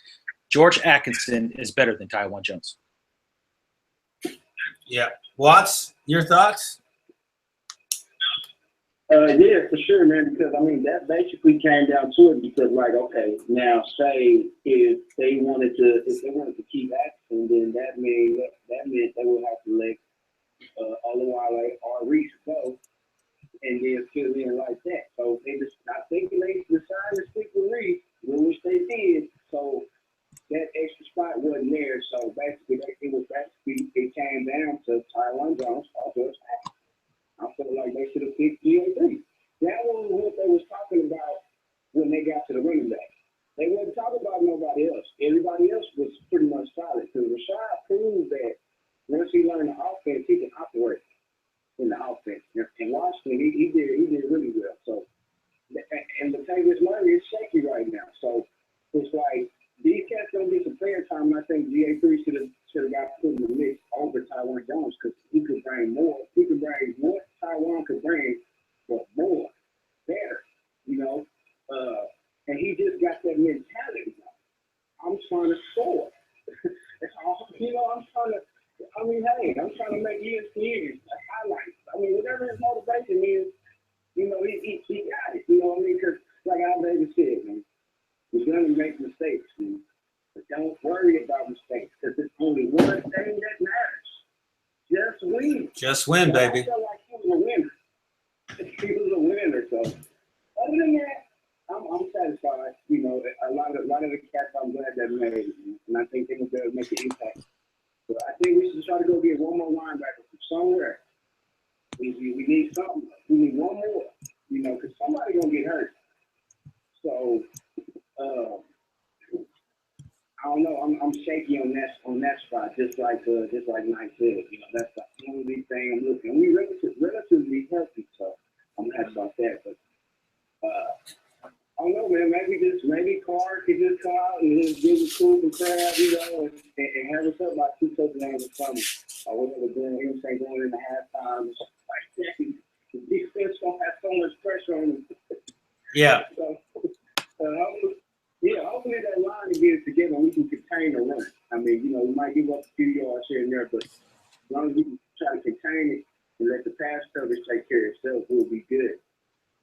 George Atkinson is better than Taiwan Jones. Yeah. Watts, your thoughts? Yeah, for sure, man, because, I mean, that basically came down to it because, like, okay, now say if they wanted to keep Atkinson, then that meant they would have to let Omoile or Reese go. And then fill in like that. So they just, I think they decided to stick with Reese, which they did. So that extra spot wasn't there. So basically, it came down to Taiwan Jones. I feel like they should have picked GA3. That was what they was talking about when they got to the running back. They wasn't talking about nobody else. Everybody else was pretty much solid. Because Rashad proved that once he learned the offense, he can operate in the offense. And Washington, he did really well. So, and Latavius Murray is shaky right now. So it's like these cats don't get some player time. I think GA3 should have got put in the mix over Taiwan Jones because he could bring more. He could bring what Taiwan could bring, but more, better, you know. And he just got that mentality. I'm trying to score. You know, I'm trying to make ESPN highlights. I mean, whatever his motivation is, you know, he got it. You know what I mean? Because, like I already said, man, we're going to make mistakes, man. But don't worry about mistakes because there's only one thing that matters. Just win. Just win, baby. I feel like he was a winner. He was a winner. So, other than that, I'm satisfied. You know, a lot of the cats I'm glad they made, and I think they will be able to make an impact. But I think we should try to go get one more linebacker from somewhere. We need something. We need one more, you know, because somebody's going to get hurt. So, I don't know. I'm shaky on that spot, just like Knight said. You know, that's the only thing I'm looking. We relatively healthy, so I'm happy about that. But I don't know, man. Maybe Carr could just come out and just give a cool and crab, and have us up by 2 touchdowns or something. Or whatever going in the halftime. Like that. The defense don't have so much pressure on them. Yeah. So, hopefully that line will get it together and we can contain the run. I mean, we might give up a few yards here and there, but as long as we can try to contain it and let the pass coverage take care of itself, we'll be good.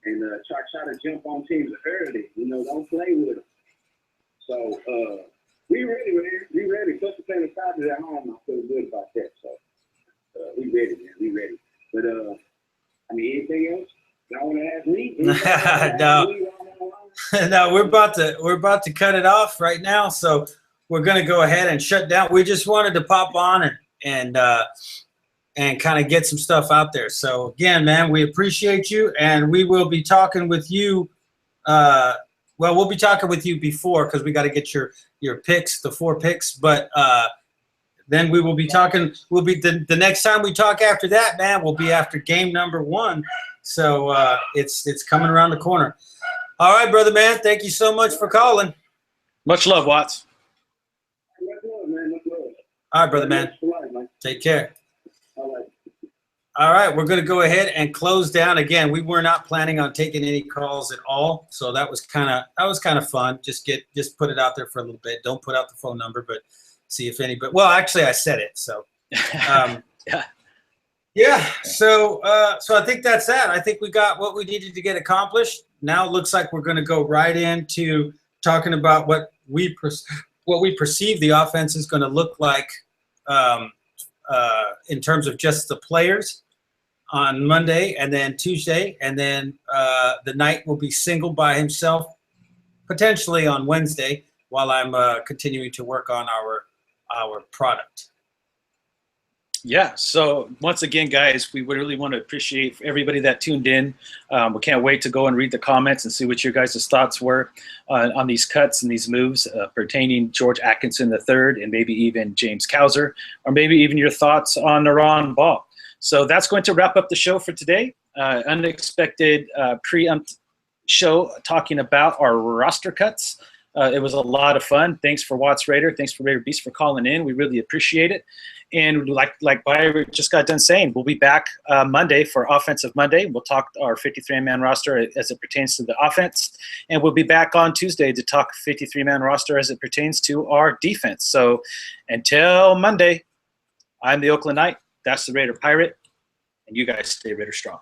And try to jump on teams early. Don't play with them. So we ready, man. We ready. Plus the playing the Falcons at home, I feel good about that. So we ready, man. We ready. But anything else? Y'all want to ask me? No, we're about to cut it off right now. So we're going to go ahead and shut down. We just wanted to pop on and kind of get some stuff out there. So again, man, we appreciate you, and we will be talking with you. We'll be talking with you before because we got to get your picks, the 4 picks. But then we will be talking. We'll be the next time we talk after that, man. Will be after game number 1. So it's coming around the corner. All right, brother, man. Thank you so much for calling. Much love, Watts. Much love, man. Much love. All right, brother, man. Take care. All right, we're going to go ahead and close down. Again, we were not planning on taking any calls at all, so that was kind of fun. Just put it out there for a little bit. Don't put out the phone number, but see if anybody. Well, actually, I said it. So, yeah. So I think that's that. I think we got what we needed to get accomplished. Now it looks like we're going to go right into talking about what we perceive the offense is going to look like in terms of just the players on Monday and then Tuesday, and then the Knight will be single by himself potentially on Wednesday while I'm continuing to work on our product. Yeah, so once again, guys, we really want to appreciate everybody that tuned in. We can't wait to go and read the comments and see what your guys' thoughts were on these cuts and these moves pertaining George Atkinson III and maybe even James Cowser, or maybe even your thoughts on Nieron Ball. So that's going to wrap up the show for today. Unexpected preempt show talking about our roster cuts. It was a lot of fun. Thanks for Watts Raider. Thanks for Raider Beast for calling in. We really appreciate it. And like Byron just got done saying, we'll be back Monday for Offensive Monday. We'll talk our 53-man roster as it pertains to the offense. And we'll be back on Tuesday to talk 53-man roster as it pertains to our defense. So until Monday, I'm the Oakland Knight. That's the Raider Pirate. And you guys stay Raider strong.